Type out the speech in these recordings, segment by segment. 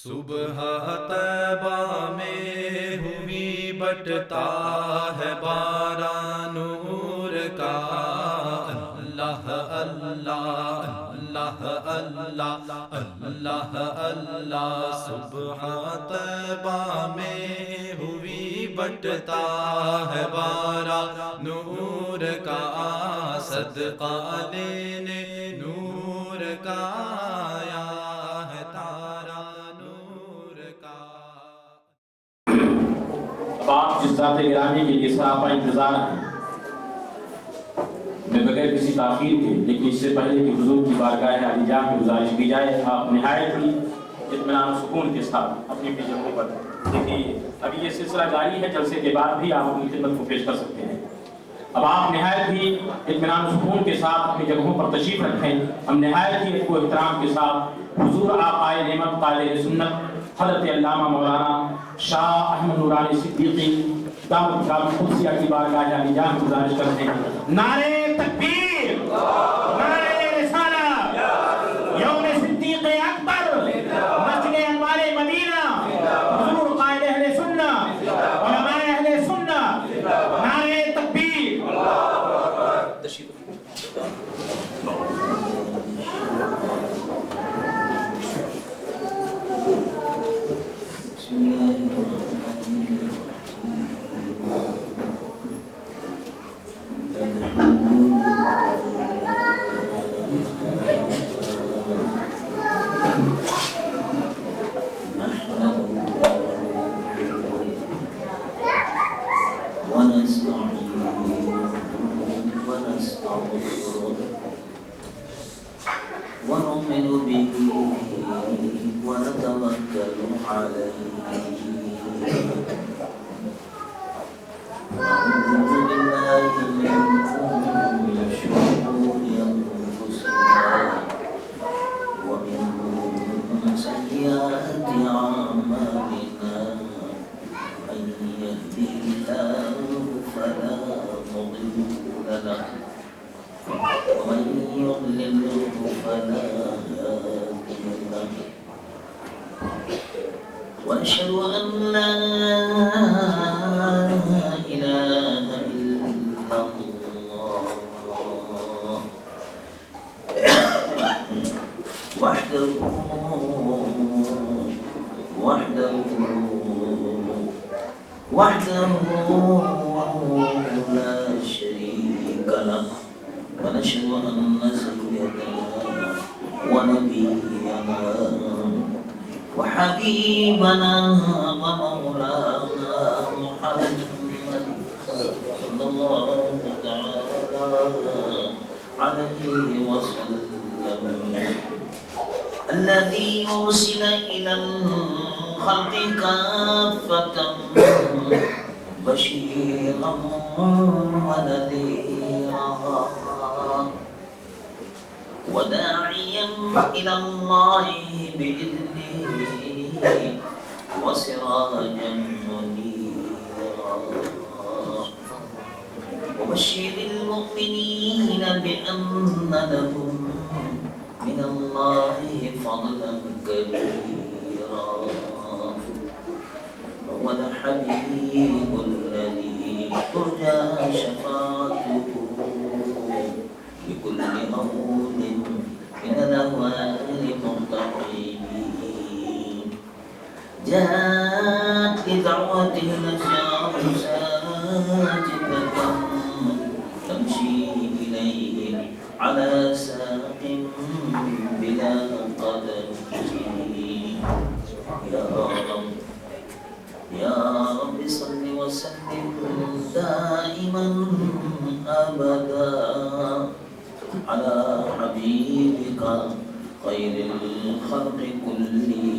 صبح طیبہ میں ہوئی بٹتا ہے باران نور کا، اللہ اللہ اللہ اللہ اللہ اللہ۔ صبح طیبہ میں ہوئی بٹتا ہے باران نور کا، صدقہ لینے نور کا آیا ہے تارا نور کا۔ اب آپ جس ذات گرامی کے لیے سراپا انتظار ہیں، میں بغیر کسی تاخیر کے لیکن اس سے پہلے کہ حضور کی بارگاہ عالی جاہ میں گزارش کی جائے، آپ نہایت ہی اطمینان و سکون کے ساتھ اپنی جگہوں پر دیکھیے۔ ابھی یہ سلسلہ جاری ہے، جلسے کے بعد بھی آپ اپنی خدمت کو پیش کر سکتے ہیں۔ اب آپ نہایت ہی اطمینان و سکون کے ساتھ اپنی جگہوں پر تشریف رکھیں۔ ہم نہایت ہی ادب و احترام کے ساتھ حضور آقائے نعمت قائل سنت حضرت علامہ مولانا شاہ احمد نورانی صدیقی دامت برکاتہ القدسیہ کی بارگاہ عالی جاہ میں گزارش کرتے ہیں۔ نعرہ تکبیر، نعرہ رسالہ، یوم صدیق اکبر، مسجد انوار مدینہ، حضور قائد اہل سنت، علماء اہل سنت، نعرہ تکبیر۔ ونؤمن به ونتوكل عليه ونعوذ بالله من شرور أنفسنا ومن سيئات أعمالنا، من يهده الله فلا مضل له ومن يضلله فلا هادي له، وأشهد أن لا إله إلا الله وحده لا شريك له، ونشهد أن سيدنا ونبينا وحبيبنا ومولانا محمد صلى الله تعالى عليه وسلم، الذي أرسل إلى الخلق كافة بشيرا ونذيرا وداعيا إلى الله بإذنه وسراجا منيرا، وبشر المؤمنين بأن لهم من الله فضلا كبيرا، هو الحبيب الذي ترجى شفاعته بكل هول من الأهوال المرتقبين. جاءت بدعوته الأشجار ساجدة تمشي إليه على ساق بلا قدم. يا رب صل وسلم دائما أبدا على حبيبك خير الخلق كلهم.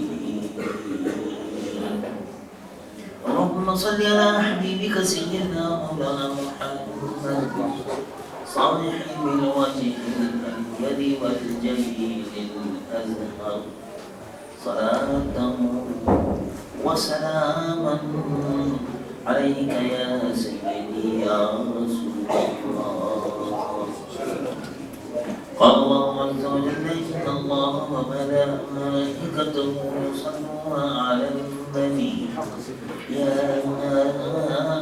اللهم صل على حبيبك سيدنا مولانا محمد صاحب الوجه الأبيض والجميل الأزهر، صلاة وسلاما عليك يا سيدي يا رسول الله. قال الله عز وجل إن الله وملائكته يصلون على النبي يا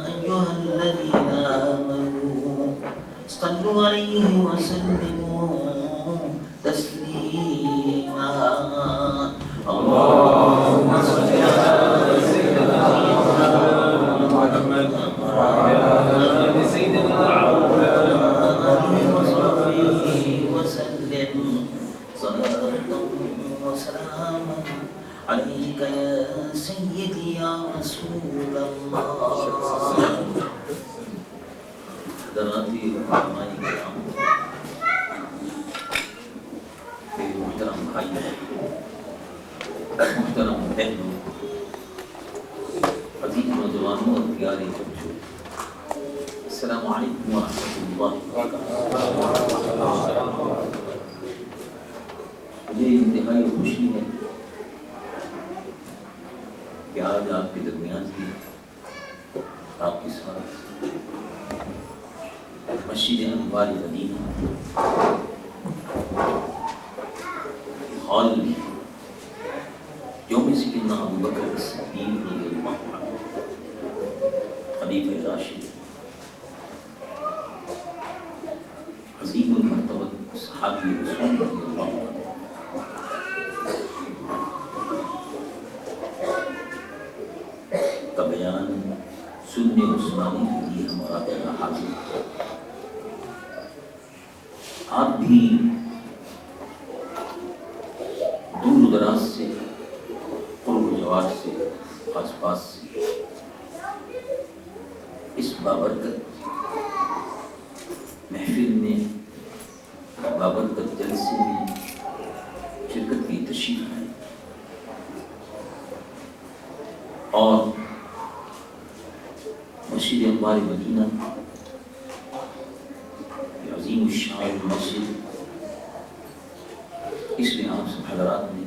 أيها الذين آمنوا صلوا عليه وسلموا تسليما اللهم صل على سيدنا محمد وعلى آل سيدنا وسلم صلاة وسلاما عليك يا سيدي يا رسول الله حضراتی علماء کرام محترم بھائی محترم بہنوں عزیز نوجوانوں اور پیارے بچوں السلام علیکم ورحمۃ اللہ وبرکاتہ مجھے انتہائی خوشی ہے کہ آج آپ کے درمیان کی آپ کے ساتھ مسجد انوار مدینہ ہال میں یوم سیدنا ابوبکر الصدیق رضی اللہ عنہ خلیفہ راشد عظیم المرتبہ صحابی رسول رضی اللہ عنہ کا بیان سننے اور سنانے کے لیے ہمارا پہلا حاضر آپ بھی دور دراز سے قرب و جوار سے آس پاس سے اس بابرکت محفل میں بابرکت جلسے میں شرکت کی تشریف ہے اور مسجد انوار مدینہ عظیم الشان مسجد اس میں آپ سب حضرات نے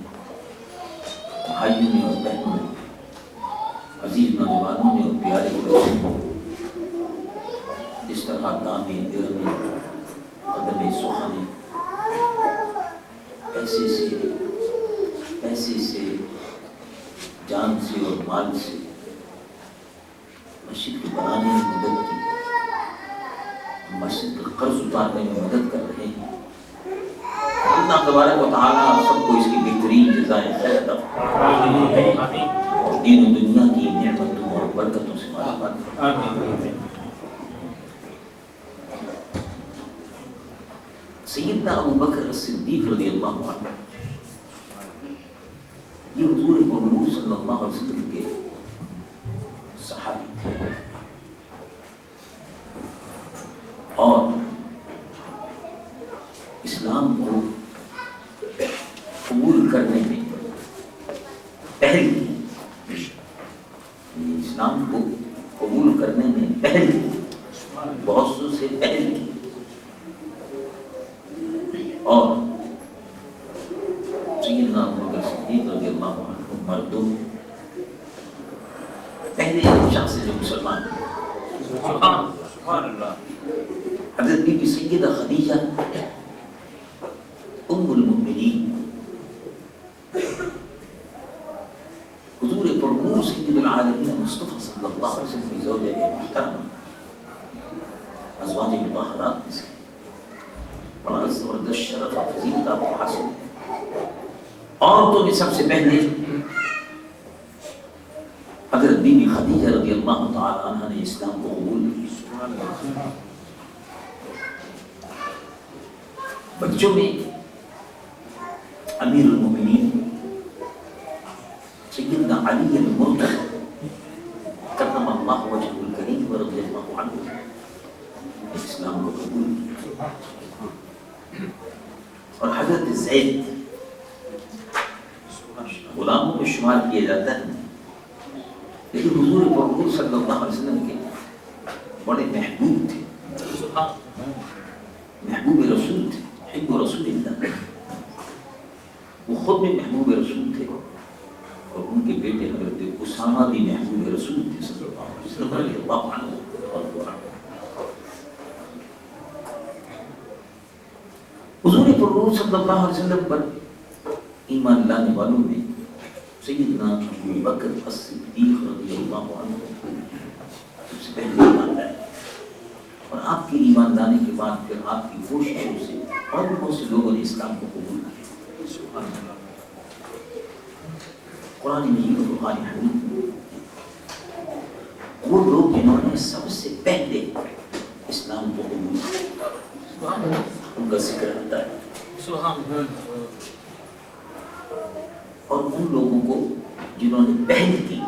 بھائیوں نے اور بہنوں نے عزیز نوجوانوں نے اور پیارے بچوں نے اس طرح دامے درمے قدم سخنے پیسے سے جان سے اور مال سے مسجد کو بنانے میں مدد کی مسجد کا قرض اتارنے میں مدد کر رہے ہیں اللہ تبارک و تعالیٰ سب کو اس کی بہترین جزائے خیر عطا فرمائے اور دین و دنیا کی نعمتوں اور برکتوں سے مالا مال فرمائے۔ سیدنا ابوبکر الصدیق رضی اللہ عنہ یہ حضور محمد صلی اللہ علیہ وسلم کے صحابی تھے اور اسلام کو قبول کرنے میں پہل کی، اسلام کو قبول کرنے میں پہل کی، بہت سے پہل کی اور سیدنا ابوبکر صدیق رضی اللہ عنہ مردوں پہلے شخص جو مسلمان سبحان اللہ حضرت بی بی سیدہ خدیجہ ام المؤمنین حضور پرنور سید العالمین مصطفیٰ صلی اللہ علیہ وسلم کی زوجہ محترمہ ازواج مطہرات میں سے بڑا زبردست شرف اور فضیلت آپ کو حاصل ہے۔ عورتوں میں سب سے پہلے حضرت بی بی خدیجہ رضی اللہ تعالی عنہ نے اسلام کو قبول کیا۔ بچوں میں امیر المومنین سیدنا علی المرتضی کرم اللہ وجہہ الکریم رضی اللہ عنہ اسلام کو قبول کیا، اور حضرت زید غلاموں میں شمار کیا جاتا ہے، لیکن حضور پاک صلی اللہ علیہ وسلم کے بڑے محبوب تھے، محبوب رسول تھے، حب رسول اللہ، وہ خود میں محبوب رسول تھے اور ان کے بیٹے حضرت اسامہ بھی محبوب رسول تھے صلی اللہ علیہ وسلم رضی اللہ عنہ۔ حضور پر حضور صلی اللہ علیہ وسلم پر ایمان لانے والوں میں سیدنا ابو بکر الصدیق رضی اللہ عنہ سب سے پہلے ایمان لائے، اور آپ کی ایمان لانے کے بعد پھر آپ کی کوششوں سے اور بہت سے لوگوں نے اسلام کو قبول کیا۔ قرآن مجید و بخاری حدیث وہ لوگ جنہوں نے سب سے پہلے اسلام کو قبول کیا ان کا ذکر آتا ہے، اور ان لوگوں کو جنہوں نے پہل کی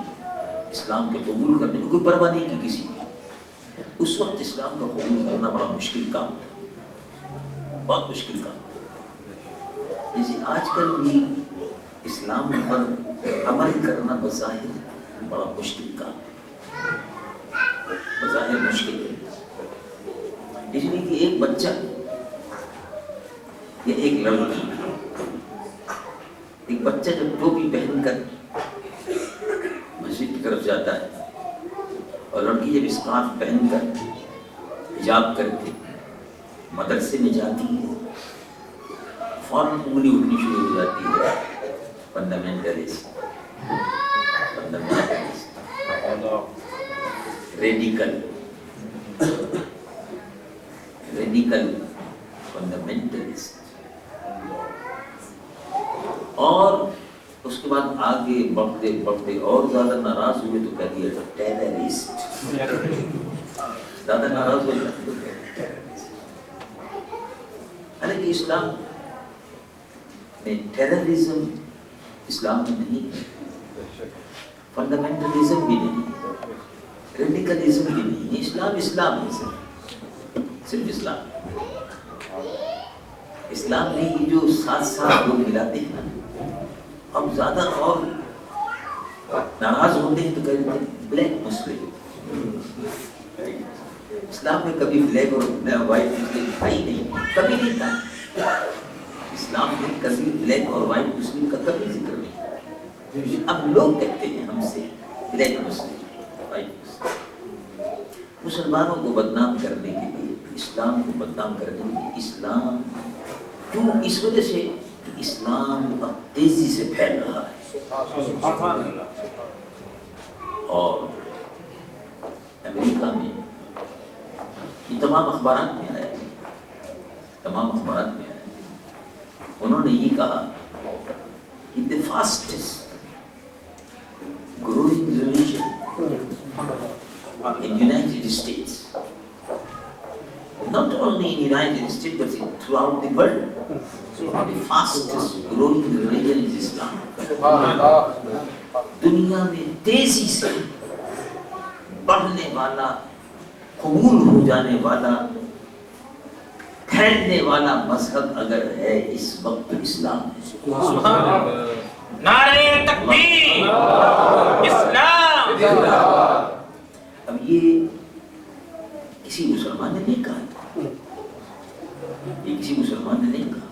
اسلام کے قبول کرنے میں، کوئی پرواہ نہیں کی کسی کی، اس وقت اسلام کا قبول کرنا بڑا مشکل کام تھا، بہت مشکل کام تھا۔ جیسے آج کل بھی اسلام پر عمل کرنا بظاہر بڑا مشکل کام ہے، بظاہر مشکل ہے، اس لیے کہ ایک بچہ یا ایک لڑکی، ایک بچہ جب ٹوپی پہن کر مسجد کی طرف جاتا ہے اور لڑکی جب اسکارف پہن کر حجاب کر کے مدرسے میں جاتی ہے، فوراً انگلی اٹھنی شروع ہو جاتی ہے، فنڈامنٹلسٹ، ریڈیکل فنڈامنٹلسٹ، اور اس کے بعد آگے بڑھتے بڑھتے اور زیادہ ناراض ہوئے تو کہہ دیا ٹیررسٹ، زیادہ ناراض ہو جاتے۔ حالانکہ اسلام میں ٹیررزم اسلام میں نہیں ہے، فنڈامنٹلزم بھی نہیں ہے، ریڈیکلزم بھی نہیں ہے، اسلام ہے، صرف اسلام۔ اسلام میں یہ جو ساتھ لوگ ملاتے ہیں نا، ہم زیادہ اور ناراض ہوتے ہیں تو کہتے ہیں بلیک مسلم۔ اسلام میں کبھی بلیک اور وائٹ مسلم تھا ہی نہیں، کبھی نہیں تھا۔ اسلام میں کبھی بلیک اور وائٹ مسلم کا کبھی ذکر نہیں۔ اب لوگ کہتے ہیں ہم سے بلیک مسلم، وائٹ مسلم۔ مسلمانوں کو بدنام کرنے کے لیے، اسلام کو بدنام کرنے کے لیے، اسلام کیوں؟ اس وجہ سے اسلام اب تیزی سے پھیل رہا ہے، اور امریکہ میں یہ تمام اخبارات میں آیا، انہوں نے یہ کہا کہ the fastest growing religion in United States, not only in United States but throughout the world, the fastest growing religion is Islam. دنیا میں تیزی سے بڑھنے والا، قبول ہو جانے والا، پھیلنے والا مذہب اگر ہے اس وقت اسلام ہے۔ نعرہ تکبیر، اسلام۔ اب یہ کسی مسلمان نے نہیں کہا، یہ کسی مسلمان نے نہیں کہا،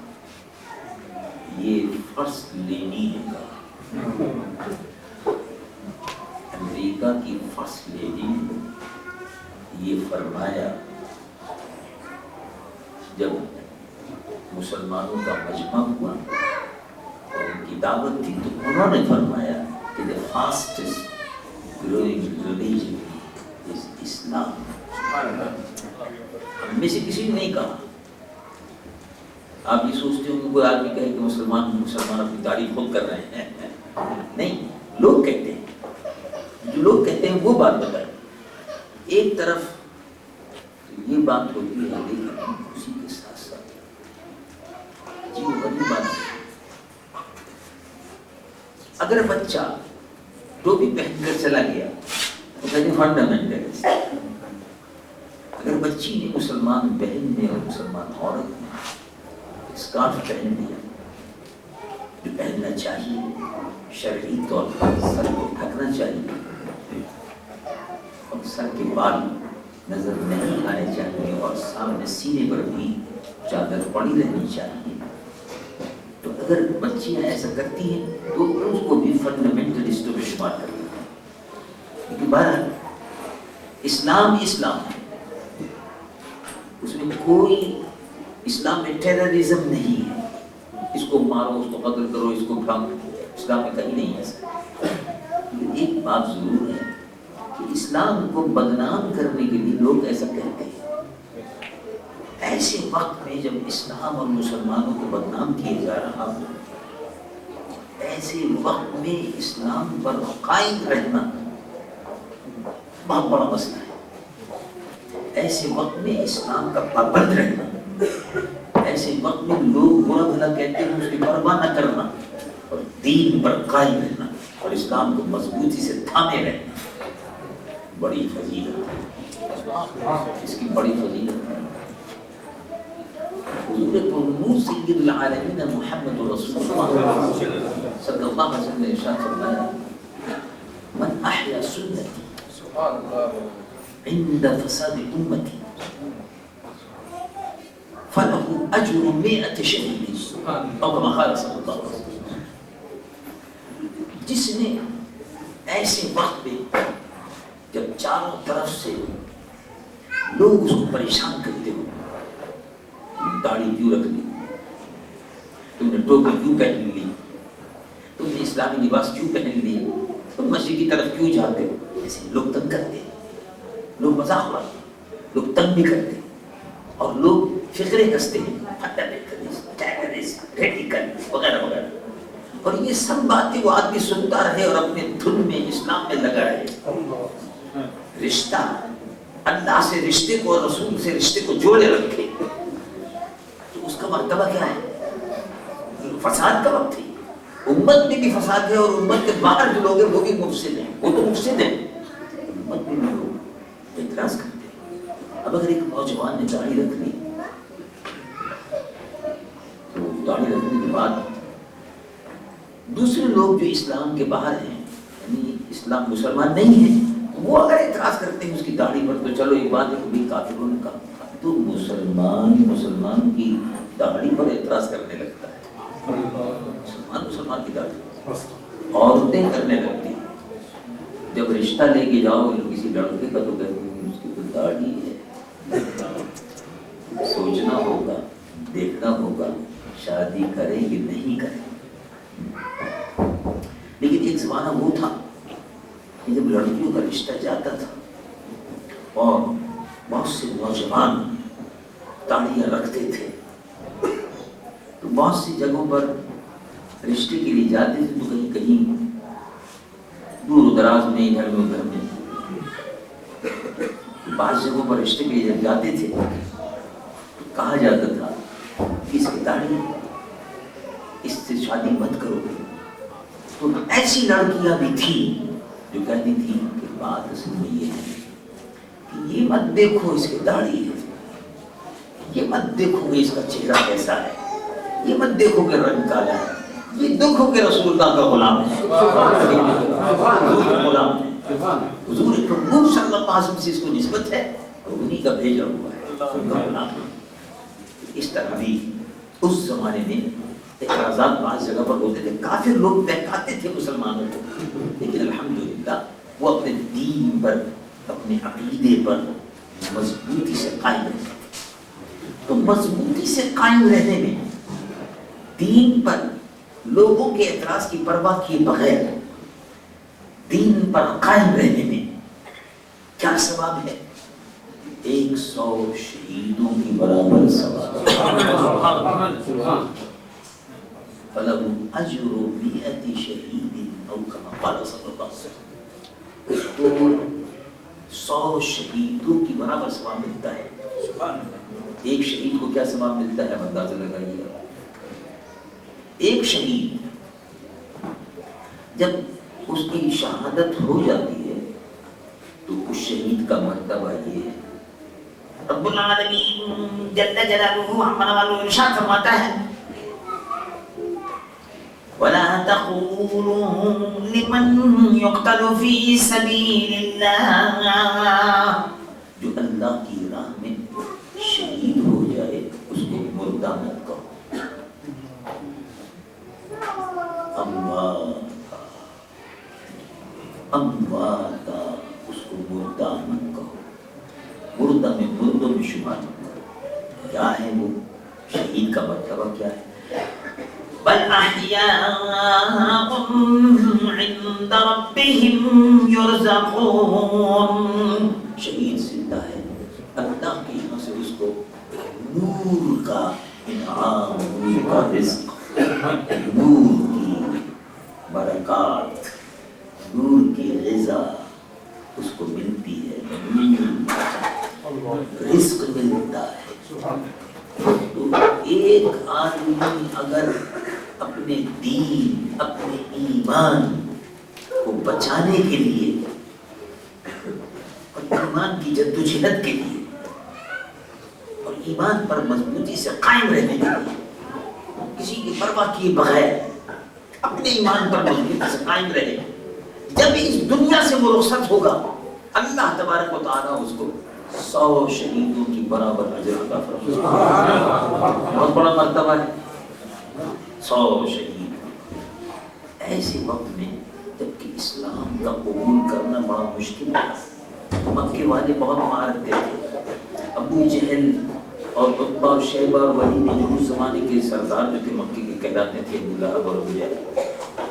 یہ فرسٹ لیڈی نے کہا، امریکہ کی فرسٹ لیڈی نے یہ فرمایا جب مسلمانوں کا مجمع ہوا اور ان کی دعوت تھی، تو انہوں نے فرمایا کہ the fastest growing religion is Islam۔ ہم میں سے کسی نے نہیں کہا۔ آپ یہ سوچتے ہوں کہ کوئی آدمی کہے کہ مسلمان اپنی تعریف خود کر رہے ہیں، نہیں، لوگ کہتے ہیں، جو لوگ کہتے ہیں وہ بات بتائیں۔ ایک طرف یہ بات ہوتی ہے، لیکن اسی کے ساتھ ساتھ جی وہ بڑی بات ہے، اگر بچہ ٹوپی پہن کر چلا گیا تو کہتے ہیں فنڈامنٹلسٹ۔ اگر بچی نے، مسلمان بہن نے اور مسلمان عورت نے اسکارف پہن لیا، جو پہننا چاہیے، شرعی طور پر سر کو ڈھکنا چاہیے اور سر کے بال نظر نہیں آنے چاہیے اور سامنے سینے پر بھی چادر پڑی رہنی چاہیے، تو اگر بچیاں ایسا کرتی ہیں تو اس کو بھی فنڈامنٹلسٹوں میں شمار کرتے ہیں۔ کیونکہ بہرحال اسلام ہے، اس میں کوئی، اسلام میں ٹیررزم نہیں ہے، اس کو مارو، اس کو قتل کرو، اس کو اٹھاؤ، اسلام میں کہیں نہیں ایسا۔ لیکن ایک بات ضرور ہے کہ اسلام کو بدنام کرنے کے لیے لوگ ایسا کہتے ہیں۔ ایسے وقت میں جب اسلام اور مسلمانوں کو بدنام کیا جا رہا ہو، ایسے وقت میں اسلام پر قائم رہنا بہت بڑا مسئلہ ہے۔ ایسے وقت میں اسلام کا پابند رہنا، ایسے وقت میں لوگ برا بھلا کہتے ہیں اس کی پرواہ نہ کرنا اور دین پر قائم رہنا اور اسلام کو مضبوطی سے تھامے رہنا بڑی فضیلت ہے، اس کی بڑی فضیلت ہے۔ حضور پرنور سید العالمین محمد رسول اللہ صلی اللہ علیہ وسلم نے ارشاد فرمایا، من احیا سنتی عند فساد امتی فله اجر 100 شہید، او کما قال صلی اللہ علیہ وسلم۔ جس نے ایسے وقت میں جب چاروں طرف سے لوگ اس کو پریشان کرتے ہو، داڑھی کیوں رکھ لی، تم نے ٹوپی کیوں پہن لی، تم نے اسلامی لباس کیوں پہن لی، تم مسجد کی طرف کیوں جاتے ہو، ایسے لوگ تنگ کرتے ہیں، لوگ مذاق اڑاتے، لوگ تنگ بھی کرتے اور لوگ فکرے کستے ہیں، وغیرہ وغیرہ، اور یہ سب باتیں وہ آدمی سنتا رہے اور اپنے دھن میں اسلام میں لگا رہے۔ رشتہ اللہ سے رشتے کو اور رسول سے رشتے کو جوڑے رکھے تو اس کا مرتبہ کیا ہے؟ فساد کا وقت ہے، امت میں بھی فساد ہے اور امت کے باہر جو لوگ ہیں وہ بھی مفسد ہیں، وہ تو مفسد ہیں، امت میں بھی لوگ اعتراض کرتے ہیں۔ اب اگر ایک نوجوان نے داڑھی رکھ لی تو داڑھی رکھنے کے بعد دوسرے لوگ جو اسلام کے باہر ہیں، یعنی اسلام مسلمان نہیں ہیں، وہ اگر اعتراض کرتے ہیں اس کی داڑھی پر تو چلو ایک بات ہے کہ کافروں نے کہا، تو مسلمان کی داڑھی پر اعتراض کرنے لگتا ہے، مسلمان کی داڑھی عورتیں کرنے لگتی ہیں۔ جب رشتہ لے کے جاؤ کسی لڑکے کا تو کہتے ہیں اس کی تو داڑھی ہے، سوچنا ہوگا، دیکھنا ہوگا شادی کرے کہ نہیں کرے۔ لیکن ایک زمانہ وہ تھا کہ جب لڑکیوں کا رشتہ جاتا تھا اور بہت سے نوجوان داڑیاں رکھتے تھے تو بہت سی جگہوں پر رشتے کے لیے جاتے تھے تو کہیں کہیں دور دراز میں ادھر میں ادھر میں بعض جگہوں پر رشتے کے لیے جب جاتے تھے تو کہا جاتا تھا کہ اس کی داڑھی، اس سے شادی مت کرو۔ تو ایسی لڑکیاں بھی تھیں جو کہتی تھیں کہ بات اصل میں یہ ہے کہ یہ مت دیکھو اس کی داڑھی ہے، یہ مت دیکھو کہ اس کا چہرہ کیسا ہے، یہ مت دیکھو کہ رنگ کالا ہے، یہ دیکھو کہ رسول اللہ کا غلام ہے، حضور کا غلام ہے، حضور پرنور صلی اللہ علیہ وسلم سے اس کو نسبت ہے اور انہی کا بھیجا ہوا ہے، ان کا غلام ہے۔ اس طرح بھی اس زمانے میں اعتراضات بعض جگہ پر ہوتے تھے، کافر لوگ بہکاتے تھے مسلمانوں کو، لیکن الحمدللہ وہ اپنے دین پر، اپنے عقیدے پر مضبوطی سے قائم رہتے تھے۔ تو مضبوطی سے قائم رہنے میں، دین پر لوگوں کے اعتراض کی پرواہ کیے بغیر دین پر قائم رہنے میں کیا ثواب ہے؟ 100 شہیدوں کی برابر ثواب۔ فَلَهُ أَجْرُ 100 شَهِيدٍ أَوْ كَمَا قَالَ صلی اللہ علیہ وسلم۔ تو 100 شہیدوں کی برابر ثواب ملتا ہے۔ ایک شہید کو کیا ثواب ملتا ہے اندازہ لگائیے۔ ایک شہید جب اس کی شہادت ہو جاتی ہے تو اس شہید کا مرتبہ یہ ہے، رب العالمین جل جلالہ ہمارا والو ارشاد فرماتا ہے، وَلَا تَقُولُوا لِمَنْ يُقْتَلُ فِي سَبِيلِ اللَّهِ، جو اللہ کی راہ میں شہید ہو جائے اس کو مردہ مت کہو، امواتا اس کو مردہ مت کہو، مردہ میں مردوں میں شمار مت کرو۔ کیا ہے وہ شہید کا مرتبہ کیا ہے؟ بل احیاء عند ربهم یرزقون. شہید زندہ ہے، اللہ کے یہاں سے اس کو نور کا انعام، نور کا رزق، نور کی برکات، نور کی غذا اس کو ملتی ہے، رزق ملتا ہے. تو ایک آدمی اگر اپنے دین، اپنے ایمان کو بچانے کے لیے اور ایمان کی جدوجہد کے لیے اور ایمان پر مضبوطی سے قائم رہنے کے لیے، کسی کی پرواہ کیے بغیر اپنے ایمان پر مضبوطی سے قائم رہے، جب اس دنیا سے وہ رخصت ہوگا اللہ تبارک و تعالیٰ اس کو 100 شہیدوں کی برابر اجر عطا فرمائے. بہت بڑا مرتبہ ہے 100 شہید. ایسے وقت میں جبکہ اسلام کا قبول کرنا بڑا مشکل ہے، مکے والے بہت مارتے تھے. ابو جہل اور عتبہ اور شیبہ اور ولید جو اس زمانے کے سردار جو تھے مکے کے کہلاتے تھے، ابو لہب اور ابو جہل،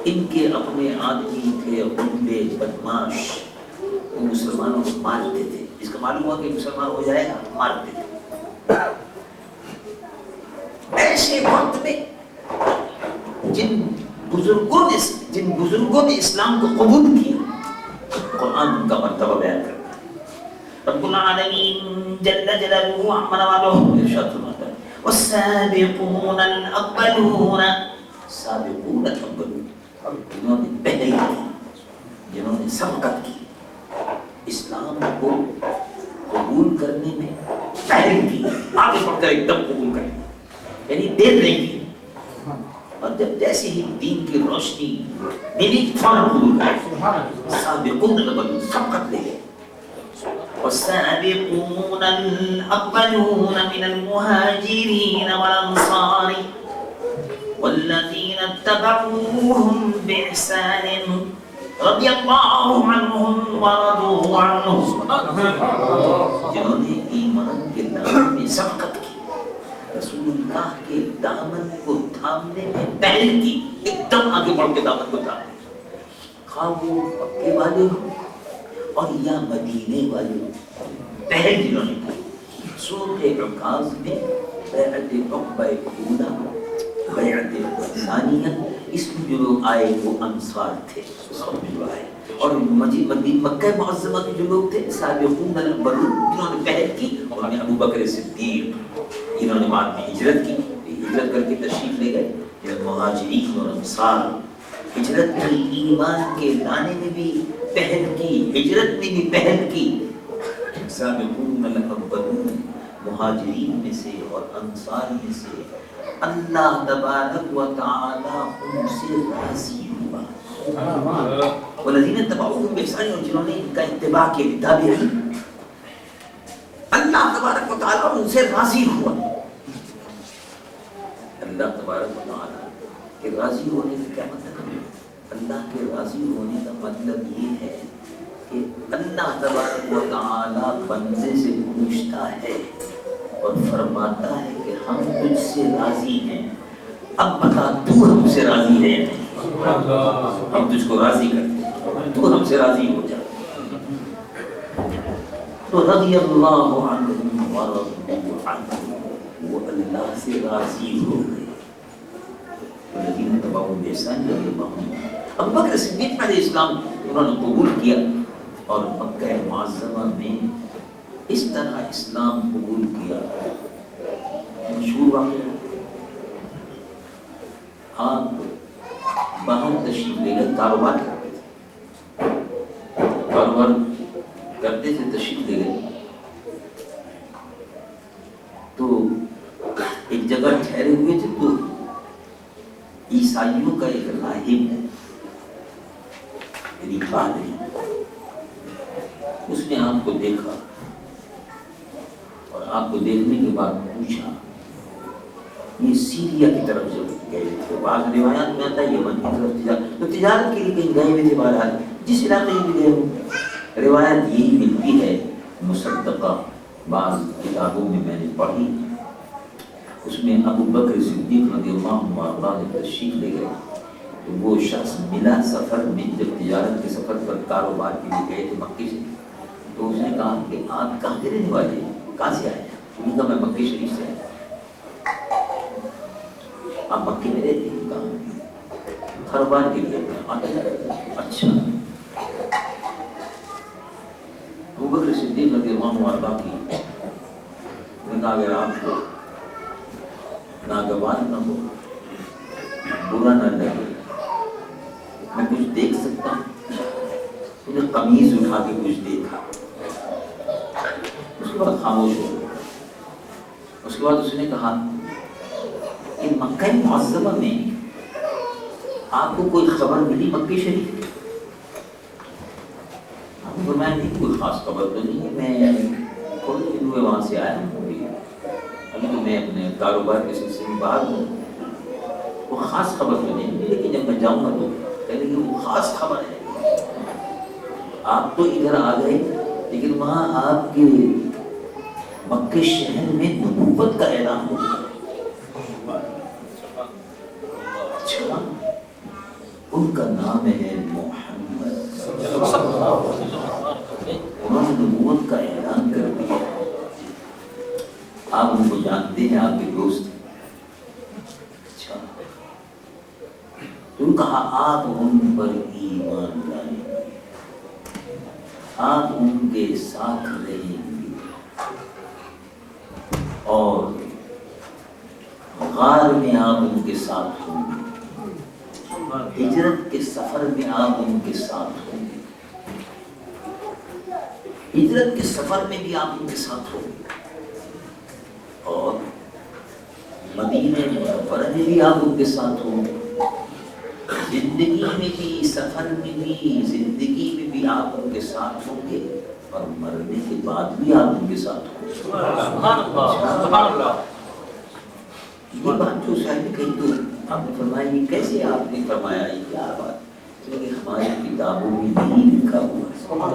ان کے اپنے آدمی تھے غنڈے بدماش، وہ مسلمانوں کو مارتے تھے. جس کا معلوم ہوا کہ مسلمان ہو جائے گا مارتے تھے. ایسے وقت میں جن بزرگوں نے اسلام کو قبول کیا، قرآن ان کا مرتبہ بیان کرتا ہے. رب العالمین جل جلالہ عمر والہ ارشاد فرماتا ہے والسابقون الاولون، سابقون الاولون، جنہوں نے پہلے کی، جنہوں نے سبقت کی، اسلام کو قبول کرنے میں پہل کی، آگے بڑھ کر ایک دم قبول کریں، یعنی دیر نہیں کی. اور جب جیسے ہی دین کی روشنی ملی فوراً قبول کریں. سابقون الاولون، سبقت لے گئے. والسابقون الاولون من المهاجرين والانصار والذين اتبعوهم بإحسان رضی اللہ عنہم ورضوا عنہ، جنہوں نے ایمان کے دامن میں سبقت کی، رسول اللہ کے دامن کو تھامنے میں پہل کی، ایک دم آگے بڑھ کے دامن کو تھامنے، خواہ وہ مکے والے ہوں اور یا مدینے والے ہوں، پہل جنہوں نے کی. سورۃ عکاظ میں بیعت عقبہ اولیٰ، بیعت ثانیہ، اس میں جو لوگ آئے وہ انصار تھے، اور مکہ معظمہ کے جو لوگ تھے سابقون الاولون، جنہوں نے پہل کی، اور میں ابو بکر صدیق، انہوں نے بعد میں ہجرت کی، ہجرت کر کے تشریف لے گئے. مہاجرین اور انصار ہجرت کی، ایمان کے لانے میں بھی پہل کی، ہجرت میں بھی پہل کی. سابقون الاولون، مہاجرین میں سے اور انصار میں سے اللہ تبارک و تعالی ان سے راضی ہوا. والذین اتبعوهم بإحسان، اور جنہوں نے ان کا اتباع کیا، تابعین، اللہ تبارک و تعالی ان سے راضی ہوا. اللہ تبارک و تعالی کے راضی ہونے کا کیا مطلب ہے؟ اللہ کے راضی ہونے کا مطلب یہ ہے کہ اللہ تبارک و تعالی بندے سے پوچھتا ہے اور فرماتا ہے کہ ہم تجھ سے راضی ہیں، اب بتا تو ہم سے راضی ہے یا نہیں؟ ہم تجھ کو راضی کرتے ہیں، تو ہم سے راضی ہو جا. تو رضی اللہ عنہم ورضوا عنہ، وہ اللہ سے راضی ہو گئے. والذین اتبعوهم بإحسان رضی اللہ عنہم. ابو بکر صدیق علیہ السلام انہوں نے قبول کیا اور مکہ معظمہ میں اس طرح اسلام قبول کیا. مشہور واقعہ، آپ باہر تشریف لے گئے، کاروبار کرتے تھے، کاروبار کرتے تھے، تشریف لے گئے تو ایک جگہ ٹھہرے ہوئے تھے. تو عیسائیوں کا ایک راہب یعنی پادری، اس نے آپ کو دیکھا اور آپ کو دیکھنے کے بعد پوچھا. یہ سیریا کی طرف جب گئے تھے، بعض روایات میں آتا ہے یمن کی طرف تجارت کے لیے کہیں گئے ہوئے تھے. بہرحال جس علاقے میں گئے ہوں، روایت یہی ملتی ہے مصدقہ، بعض کتابوں میں میں نے پڑھی. اس میں ابو بکر صدیق رضی اللہ عنہ تشریف لے گئے تو وہ شخص ملا سفر میں، جب تجارت کے سفر پر کاروبار کے لیے گئے تھے مکے سے، تو اس نے کہا کہ آپ کہاں کے رہنے والے ہیں، کہاں سے آئے ہیں؟ انہوں نے کہا میں مکے شریف سے آیا۔ آپ مکے میں رہتے ہیں؟ کہاں؟ کاروبار کے لیے آتے ہیں۔ اچھا۔ ابو بکر صدیق رضی اللہ عنہ کی انہوں نے کہا اگر آپ کو ناگوار نہ ہو، برا نہ لگے، میں کچھ دیکھ سکتا ہوں؟ انہیں قمیض اٹھا کے کچھ دیکھا، اس کے بعد خاموش ہو گیا۔ اس کے بعد اس نے کہا کہ مکہ معظمہ میں آپ کو کوئی خبر ملی مکہ شریف کی؟ آپ کو فرمایا نہیں، کوئی خاص خبر تو نہیں ہے، میں تھوڑے دن ہوئے وہاں سے آیا ہوں، ابھی تو میں اپنے کاروبار کے سلسلے میں باہر ہوں، وہ خاص خبر تو نہیں ہے، لیکن جب میں جاؤں گا تو کہنے کہ وہ خاص خبر ہے، آپ تو ادھر آ گئے لیکن وہاں آپ کے مکہ شہر میں نبوت کا اعلان ہو گیا۔ اچھا، ان کا نام ہے محمد، انہوں نے نبوت کا اعلان کر دیا، آپ ان کو جانتے ہیں، آپ کے دوست ہیں۔ اچھا، تو کہا آپ ان پر ایمان لائیں، آپ ان کے ساتھ رہیں گے اور غار میں آپ ان کے ساتھ ہوں گے، ہجرت کے سفر میں آپ ان کے ساتھ ہوں گے، ہجرت کے سفر میں بھی آپ ان کے ساتھ ہوں گے، اور مدینہ منورہ میں بھی آپ ان کے ساتھ ہوں گے، زندگی میں بھی، سفر میں بھی، زندگی میں بھی آپ ان کے ساتھ ہوں گے، اور مرنے کے بعد بھی آپ ان کے ساتھ ہوں گے۔ سبحان اللہ۔ یہ بات جو صاحب نے کہی تو آپ نے فرمایا یہ کیسے آپ نے فرمایا، یہ کیا بات؟ کیونکہ ہماری کتابوں میں نہیں لکھا ہوا ہے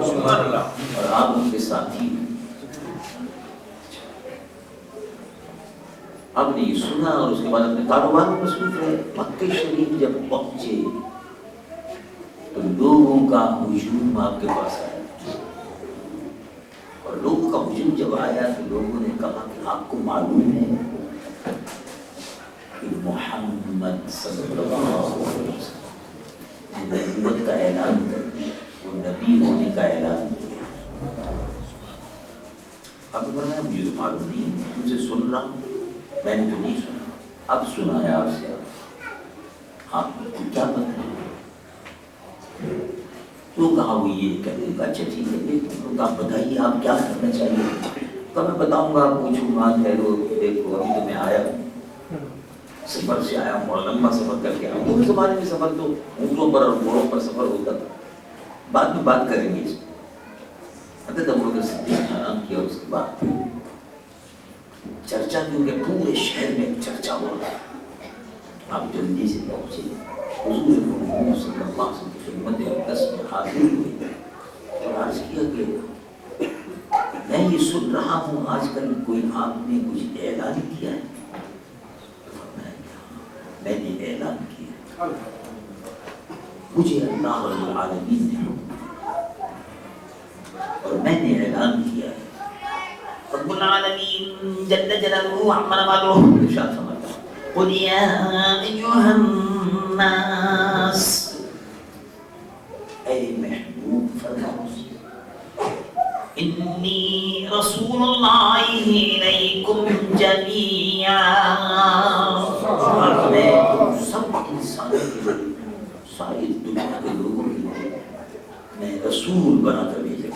اور آپ ان کے ساتھی ہیں۔ آپ نے یہ سنا اور اس کے بعد اپنے کاروبار میں مصروف رہے۔ مکہ شریف جب پہنچے تو لوگوں کا ہجوم آپ کے پاس آیا، اور لوگوں کا ہجوم جب آیا تو لوگوں نے کہا کہ آپ کو معلوم ہے کہ محمد صلی اللہ علیہ وسلم نے نبوت کا اعلان کر دیا، وہ نبی ہونے کا اعلان کیا۔ اب بولا مجھے تو معلوم نہیں، تم سے سن رہا ہوں، میں نے تو نہیں سنا، اب سنا ہے آپ سے، آپ کو کیا پتہ ہے؟ تو کہا وہ یہ کہتے ہیں، اچھا ٹھیک ہے، کہا بتائیے آپ کیا کرنا چاہیے؟ تو میں بتاؤں گا، پوچھوں گا، ٹھہرو دیکھو، ابھی تو میں آیا ہوں، سفر سے آیا ہوں، اور لمبا سفر کر کے آیا ہوں۔ اس زمانے میں سفر تو اونٹوں پر اور گھوڑوں پر سفر ہوتا تھا، بعد میں بات کریں گے اس میں۔ حضرت ابو بکر صدیق نے آرام کیا، اس کے بعد چرچا، کیونکہ پورے شہر میں چرچا ہو رہا ہے، آپ جلدی سے پہنچے، حضور محمد صلی اللہ علیہ وسلم کی خدمت اقدس میں حاضر ہوئے اور عرض کیا کہ میں یہ سن رہا ہوں آج کل کوئی آپ نے کچھ اعلان کیا ہے؟ میں نے اعلان کیا، مجھے اللہ رب العالمین نے اور میں نے اعلان کیا ہے، رب العالمین جل جلالہ عما نوالہ ارشاد فرماتا ہے، قل یا ایھا الناس، اے محبوب فرماؤ، انی رسول اللہ الیکم جمیعا، میں سب انسانوں کے لیے، ساری دنیا کے لوگوں کے لیے میں رسول بنا کر بھیجا،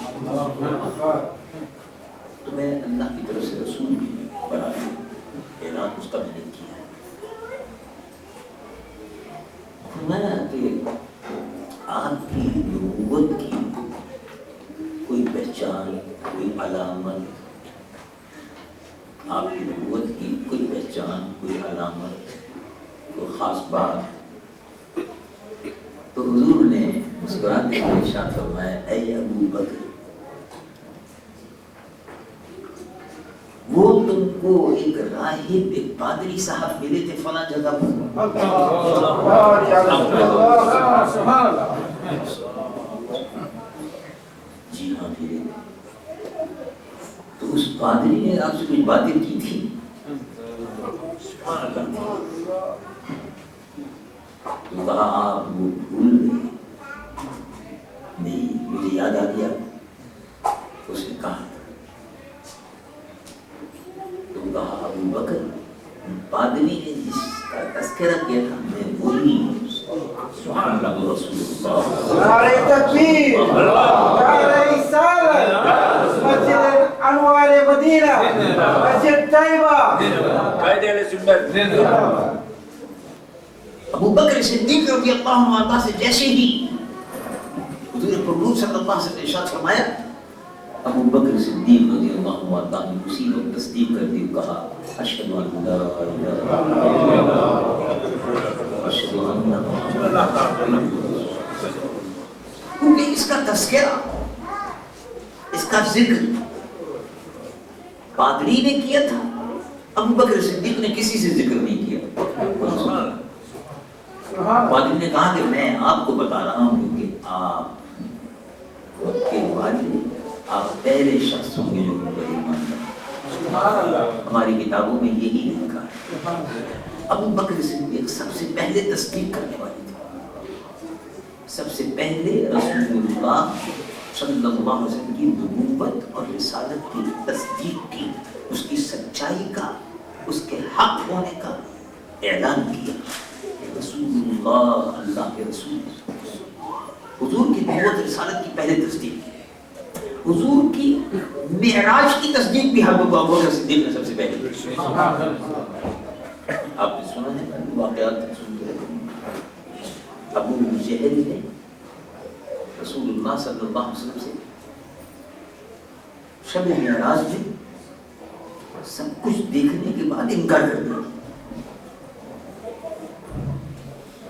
تو میں اللہ کی طرف سے رسول بھی بنا کر اعلان اس کا میں نے کیا ہے۔ فرمایا کہ آپ کی نبوت کی کوئی پہچان، کوئی علامت، آپ کی نبوت کی کوئی پہچان، کوئی علامت، کوئی خاص بات؟ تو حضور نے مسکراتے ہوئے ارشاد فرمایا، اے ابو بکر، وہ تم کو ایک راہب ایک پادری صاحب ملے تھے فلاں جگہ پر. جی ہاں ملے تھے. تو اس پادری نے آپ سے کچھ باتیں کی تھی. تو کہا آپ وہ بھول گئے. نہیں مجھے یاد آ گیا. اس نے کہا تو کہا ابو بکر پادری نے جس کا تذکرہ کیا تھا میں وہی سبحان اللہ رسول اللہ. نعرہ تکبیر، نعرہ رسالت، مسجد انوار مدینہ، مسجد طیبہ، قائد اہل سنت. ابو بکر صدیق رضی اللہ عنہ سے جیسے ہی حضور پاک صلی اللہ علیہ وسلم نے ارشاد فرمایا ابو بکر صدیق رضی اللہ عنہ نے اسی وقت تصدیق کر دی. کہا اشہد ان لا الہ الا اللہ اشہد ان محمد رسول اللہ. کیونکہ اس کا تذکرہ اس کا ذکر پادری نے کیا تھا. ابو بکر صدیق نے کسی سے ذکر نہیں کیا. پادری نے کہا کہ میں آپ کو بتا رہا ہوں کہ آپ کے والد آپ پہلے شخص ہوں گے جو ان پر ایمان لایا. ہماری کتابوں میں یہی لکھا ہے. ابو بکر صدیق سب سے پہلے تصدیق کرنے والے تھے. سب سے پہلے رسول اللہ صلی اللہ علیہ وسلم کی نبوت اور رسالت کی تصدیق کی. اس کی سچائی کا اس کے حق ہونے کا اعلان کیا. رسول اللہ اللہ کے رسول حضور کی نبوت رسالت کی پہلے تصدیق کی. حضور کی معراج کی تصدیق بھی حضرت ابو بکر صدیق نے سب سے پہلے کی. آپ نے سنا ہے واقعات سنتے رہے. ابو جہل نے رسول اللہ صلی اللہ علیہ وسلم سے شب معراج میں سب کچھ دیکھنے کے بعد انکار کر دیا.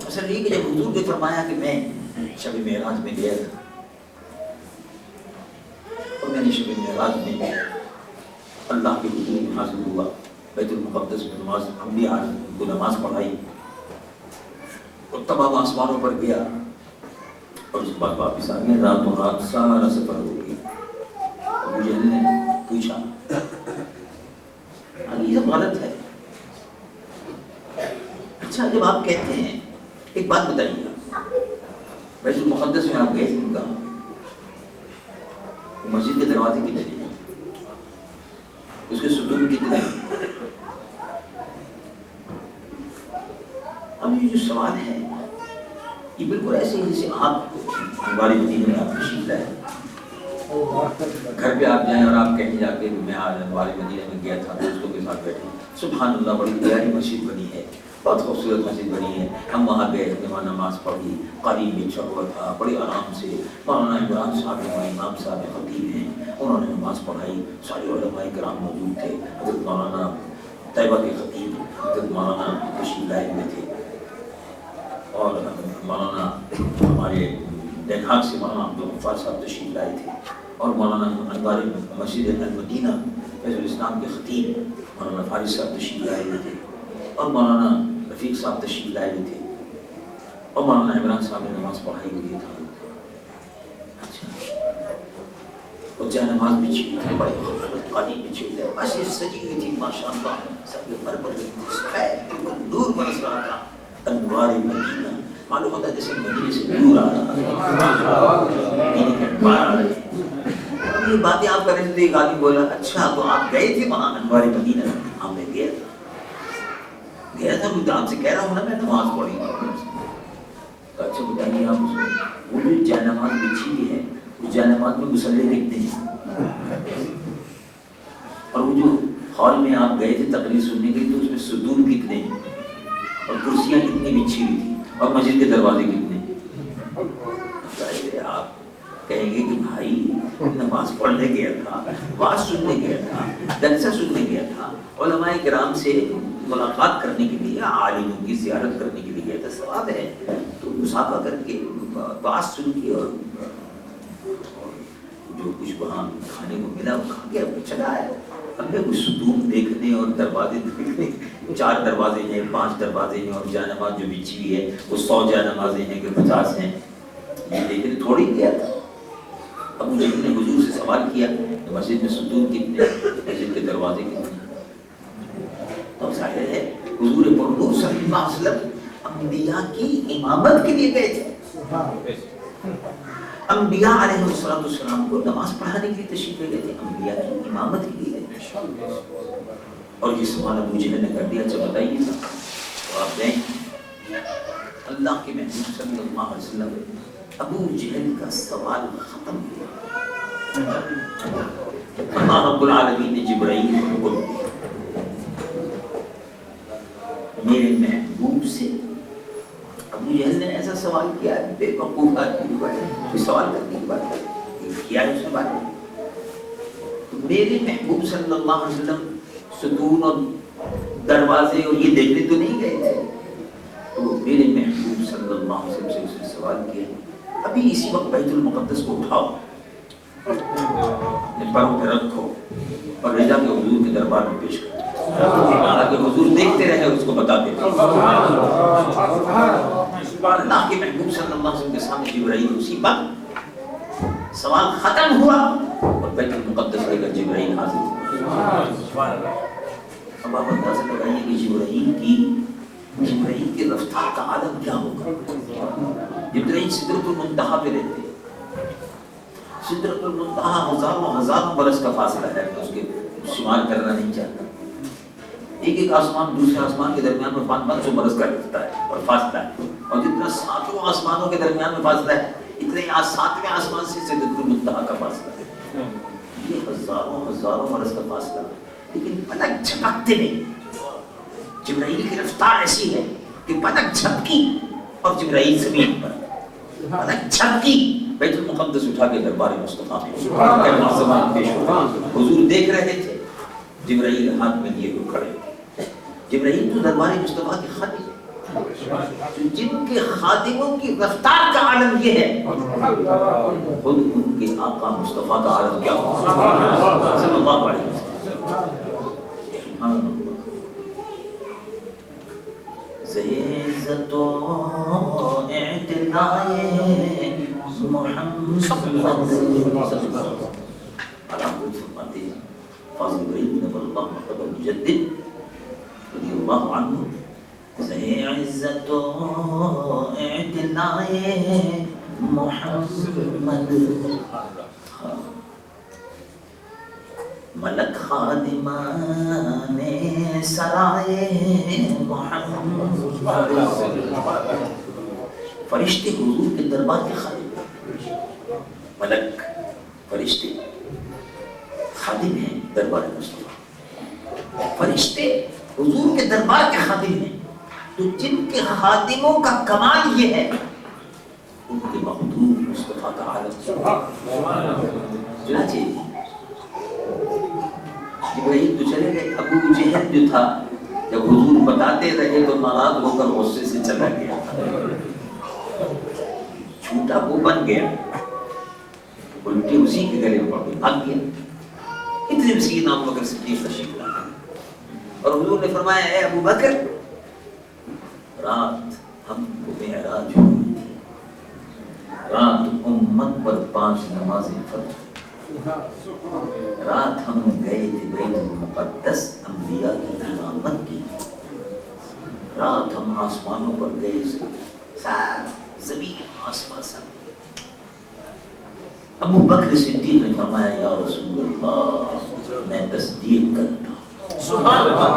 اصل یہ کہ جب حضور نے فرمایا کہ میں شب معراج میں گیا تھا اور میں نے شب معراج میں اللہ کے حضور میں حاضر ہوا, بیت المقدس میں نماز ہم بھی آج ان کو نماز پڑھائی اور تمام آسمانوں پر گیا اور اس بعد واپس آ گیا. راتوں رات سارا سفر ہو گیا. ابو جہل نے پوچھا یہ سب غلط ہے. اچھا جب آپ کہتے ہیں ایک بات بتائیے بیت المقدس میں آپ گئے تھے ان کا مسجد کے دروازے کتنے ہیں, اس کے ستون کتنے ہیں؟ اب یہ جو سوال ہے یہ بالکل ایسے ہی جیسے آپ ہمارے مدینے میں آپ تشریف لائے, گھر پہ آپ جائیں اور آپ کہیں جا کے میں آج ہمارے مدینے میں گیا تھا دوستوں کے ساتھ بیٹھے, سبحان اللہ بڑی پیاری مسجد بنی ہے, بہت خوبصورت مسجد بنی ہے. ہم وہاں گئے, وہاں نماز پڑھی, قریب میں چڑھا تھا, بڑے آرام سے. مولانا عمران صاحب ہمارے امام صاحب خطیب ہیں, انہوں نے نماز پڑھائی. سارے علماء کرام موجود تھے. حضرت مولانا طیبہ کے خطیب حضرت مولانا تشریف لائے ہوئے تھے اور مولانا ہمارے دین ہاگ سے مولانا عبدالغفار صاحب تشریف لائے تھے اور مولانا انوار مسجد المدینہ فیض الاسلام کے خطیب مولانا فارس صاحب تشریف لائے ہوئے تھے اور مولانا رفیق صاحب تشریف لائے ہوئے تھے اور مولانا عمران صاحب نے نماز پڑھائی ہوئی تھی. اچھا اور جہاں نماز بچھی ہوئی تھی, بڑے خوبصورت قالیین بچھی ہوئی تھی, مسجد سجی ہوئی تھی ماشاء اللہ, سب پر بالکل نور برس رہا تھا. انوار مدینہ معلوم ہوتا ہے جیسے مدینے سے نور آ رہا تھا. یہ باتیں آپ کر رہے تھے. ایک آدمی بولا اچھا تو آپ گئے تھے وہاں انوار مدینہ؟ ہم نے گیا تھا مجھے آپ سے کہہ رہا ہوں نا میں نماز پڑھی. اچھا بتائیے آپ اس میں وہ جو جائے نماز بچھی ہوئی ہے اس جائے نماز میں مصلی دیکھتے ہیں اور وہ جو ہال میں آپ گئے تھے تقریر سننے کے لیے تو اس میں ستون کتنے ہیں اور کرسیاں کتنی بچھی ہوئی تھی اور مسجد کے دروازے کتنے ہیں؟ آپ کہیں گے کہ بھائی نماز پڑھنے گیا تھا, بات سننے گیا تھا, جلسہ سننے گیا تھا, علماء کرام سے ملاقات کرنے کے لیے, عالموں کی زیارت کرنے کے لیے گیا تھا. ثواب ہے تو مسافہ کر کے بات سن کے اور جو کچھ وہاں کھانے کو ملا وہ کھا کے چلا ہے. ہمیں کوئی ستون دیکھنے اور دروازے دیکھنے، 4 دروازے ہیں، 5 دروازے ہیں، اور جا نماز جو بچھی ہوئی ہے وہ 100 جا نمازیں ہیں کہ 50 ہیں، یہ دیکھنے تھوڑی گیا تھا۔ ابو جہل نے حضور سے سوال کیا کہ مسجد میں ستون کتنے، مسجد کے دروازے کتنے؟ تو ظاہر ہے حضور پرنور صلی اللہ علیہ وسلم انبیاء کی امامت کے لیے گئے تھے۔ انبیاء علیہ السلام کو نماز پڑھانے کے لیے تشریف لے گئے تھے، انبیاء کی امامت کے لیے گئے تھے۔ اور یہ سوال ابو جہل نے کر دیا، اچھا بتائیے نا، تو آپ دیں اللہ کے محبوب صلی اللہ علیہ وسلم، ابو جہل کا سوال ختم ہوا۔ اللہ رب العالمین نے جبرائیل کو حکم دیا، میرے محبوب سے ابو جہل نے ایسا سوال کیا، بے وقوف آدمی کی بات ہے، کوئی سوال کرنے کی بات ہے، کیا ہے اس نے بات؟ میرے محبوب صلی اللہ علیہ وسلم ستون اور دروازے اور یہ دیکھنے تو نہیں گئے تھے، تو میرے محبوب صلی اللہ علیہ وسلم سے اس نے سوال کیا، ابھی اسی وقت بیت المقدس کو اٹھاؤ، پروں پہ رکھو اور لے جا کے حضور کے دربار میں پیش کرو، تاکہ حضور دیکھتے رہے اور اس کو بتاتے رہے۔ اللہ کے محبوب صلی اللہ علیہ وسلم کے سامنے جبرائیل اسی وقت سوال ختم ہوا اور بیت المقدس لے کر جبرائیل حاضر ہوا۔ اب آپ اندازہ لگائیے کہ جبرائیل کی رفتار کا عالم کیا ہوگا۔ جبرائیل سدرۃ المنتہا پہ رہتے، سدرۃ المنتہا ہزاروں برس کا فاصلہ ہے، تو اس کے شمار کرنا نہیں چاہتا۔ ایک آسمان دوسرے آسمان کے درمیان میں 500 برس کا رفتہ ہے اور فاصلہ ہے، اور جتنا 7 آسمانوں کے درمیان میں فاصلہ ہے، اتنے 7ویں آسمان سے سدرۃ المنتہا کا فاصلہ ہے۔ یہ ہزاروں برس کا فاصلہ، لیکن پلک جھپکتے نہیں۔ جبرائیل کی رفتار ایسی ہے کہ پلک جھپکی اور جبرائیل زمین پر، پلک جھپکی بیت المقدس اٹھا کے دربار مصطفیٰ میں پیش ہوا۔ حضور دیکھ رہے تھے، جبرائیل ہاتھ میں لیے ہوئے کھڑے۔ جبرائیل تو دربار مصطفیٰ کے خادم، جن کے خادموں کی رفتار کا عالم یہ ہے، خود ان کے آقا مصطفیٰ کا عالم کیا ہوگا صلی اللہ علیہ وسلم۔ سبحان اللہ۔ عزت و اعتلاء محمد فرماتے ہیں فاضل ابراہیم نبی اللہ مقدم مجدد رضی اللہ عنہ، عزت و اعتلاء محمد، ملک خادمان سرائے محمد، فرشتے حضور کے دربار کے خادم، ملک فرشتے خادم ہیں دربار مصطفیٰ، فرشتے حضور کے دربار کے خادم ہیں، تو جن کے خادموں کا کمال یہ ہے، ان کے مخدوم مصطفیٰ کا عالم۔ چنانچہ جبرائیل تو چلے گئے، ابو جہل جو تھا جب حضور بتاتے رہے تو ناراض ہو کر غصے سے چلا گیا، چھوٹا وہ بن گیا، الٹی اسی کے گلے میں پڑ گئی، بھاگ گیا۔ اتنے میں سیدنا ابو بکر صدیق تشریف لایا اور حضور نے فرمایا، اے ابو بکر، رات ہم کو معراج ہوئی تھی، رات امت پر 5 نمازیں فرض، رات ہم گئے تھے بیت المقدس انبیاء کی امامت کی، رات ہم آسمانوں پر گئے، زمین آسمان سب۔ ابو بکر صدیق نے فرمایا، یا رسول اللہ میں تصدیق کرتا ہوں۔ سبحان اللہ۔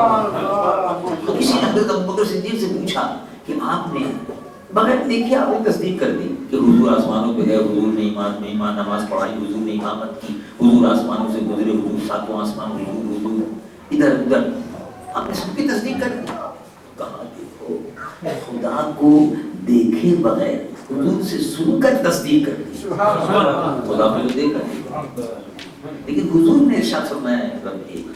تو کسی نے حضرت ابو بکر صدیق سے پوچھا کہ آپ نے بغیر دیکھے آپ نے تصدیق کر دی کہ حضور آسمانوں پہ گئے، حضور نے ایمان نماز پڑھائی، حضور نے امامت کی، حضور آسمانوں سے گزرے، حضور 7 آسمان، حضور ادھر ادھر، آپ نے سب کی تصدیق کر دی؟ کہا دیکھو، خدا کو دیکھے بغیر حضور سے سن کر تصدیق کر دی، خدا کو دیکھا نہیں، لیکن حضور نے ارشاد فرمایا، رب ایک،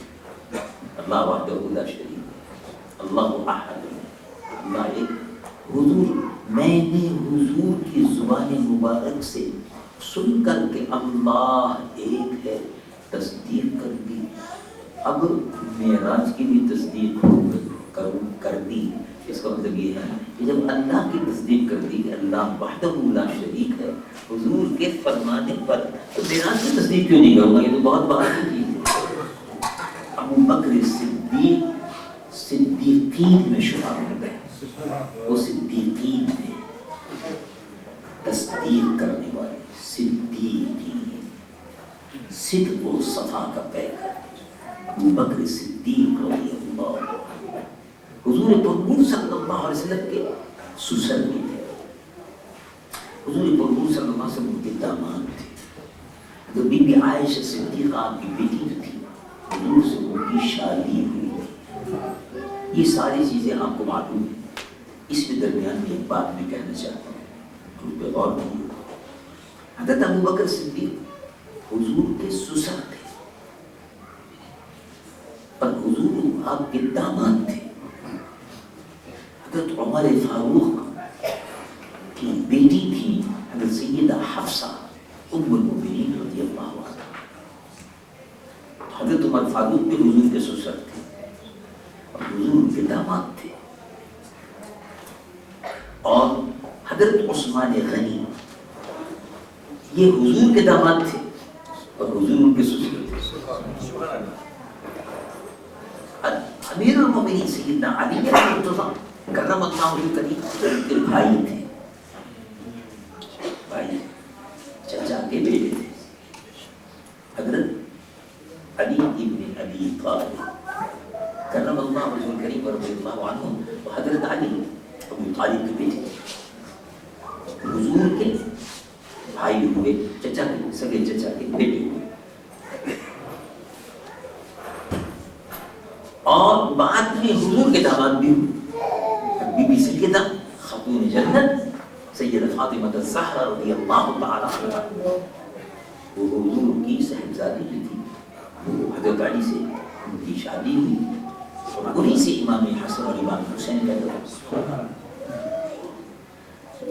اللہ وحدہ لا شریک، اللہ احد، اللہ ایک۔ حضور، میں نے حضور کی زبان مبارک سے سن کر کے اللہ ایک ہے تصدیق کر دی، اب معراج کی بھی تصدیق کر دی، اس کا مطلب یہ ہے کہ جب اللہ کی تصدیق کر دی کہ اللہ وحدہ لا شریک ہے حضور کے فرمانے پر، تو معراج کی تصدیق کیوں نہیں کروں گا؟ یہ تو بہت بات کی چیز ہے۔ ابو بکر صدیق صدیقین میں شمار ہوتا ہے، وہ صدیقین میں تصدیق کرنے والے صدیقین، صدق و صفا کا پیکر ابو بکر صدیق رضی اللہ عنہ حضور پرنور صلی اللہ علیہ وسلم کے سسر بھی تھے، حضور پرنور صلی اللہ علیہ وسلم کے داماد تھے۔ تو بی بی عائشہ صدیقہ آپ کی بیٹی جو تھی، حضور سے ان کی شادی ہوئی تھی۔ یہ ساری چیزیں آپ کو معلوم ہیں، اس میں درمیان میں ایک بات میں کہنا چاہتا ہوں، اس پہ غور کیجیے۔ حضرت ابو بکر صدیق حضور کے سسر تھے، پر حضور آپ کے داماد تھے۔ حضرت عمر فاروق کی بیٹی تھی حضرت سیدہ حفصہ ام المؤمنین رضی اللہ عنہ۔ حضرت عمر فاروق بھی حضور کے سسر تھے اور حضور کے داماد تھے، اور حضرت عثمان غنی یہ حضور کے داماد تھے اور حضور کے سسر تھے۔ امیر المؤمنین سیدنا علی مرتضی کرم اللہ وجہہ کریم کے بھائی تھے، بھائی چچا کے بیٹے تھے، حضرت علی ابن ابی طالب کرم اللہ وجہہ کریم رضی اللہ عنہ، حضرت علی ابو طالب کے بیٹے تھے، حضور کے بھائی ہوئے، چچا کے سگے چچا کے بیٹے ہوئے، اور بعد میں حضور کے داماد بھی ہوئے۔ بی بی سیدہ خاتون جنت سیدہ فاطمہ الزہرا رضی اللہ تعالی عنہا، وہ حضور کی صاحبزادی بھی تھی، وہ حضرت علی سے ان کی شادی ہوئی، انہی سے امام حسن اور امام حسین پیدا ہوئے۔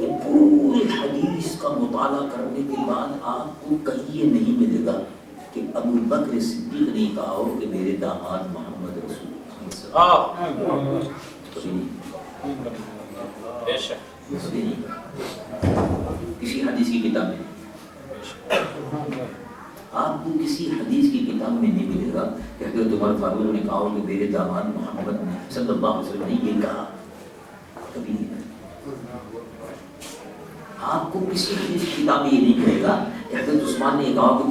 یہ پوری حدیث کا مطالعہ کرنے کے بعد آپ کو کہیں یہ نہیں ملے گا کہ ابو بکر صدیق نے کہا ہو کہ میرے داماد محمد رسول اللہ، کسی حدیث کی کتاب میں آپ کو کسی حدیث کی کتاب میں نہیں ملے گا کہ حضرت عمر فاروق نے کہا ہو کہ میرے داماد محمد صلی اللہ علیہ وسلم نے یہ کہا، کبھی نہیں۔ آپ کو کسی حدیث کی کتاب میں یہ نہیں کہے گا کہ حضرت عثمان نے کہا کہ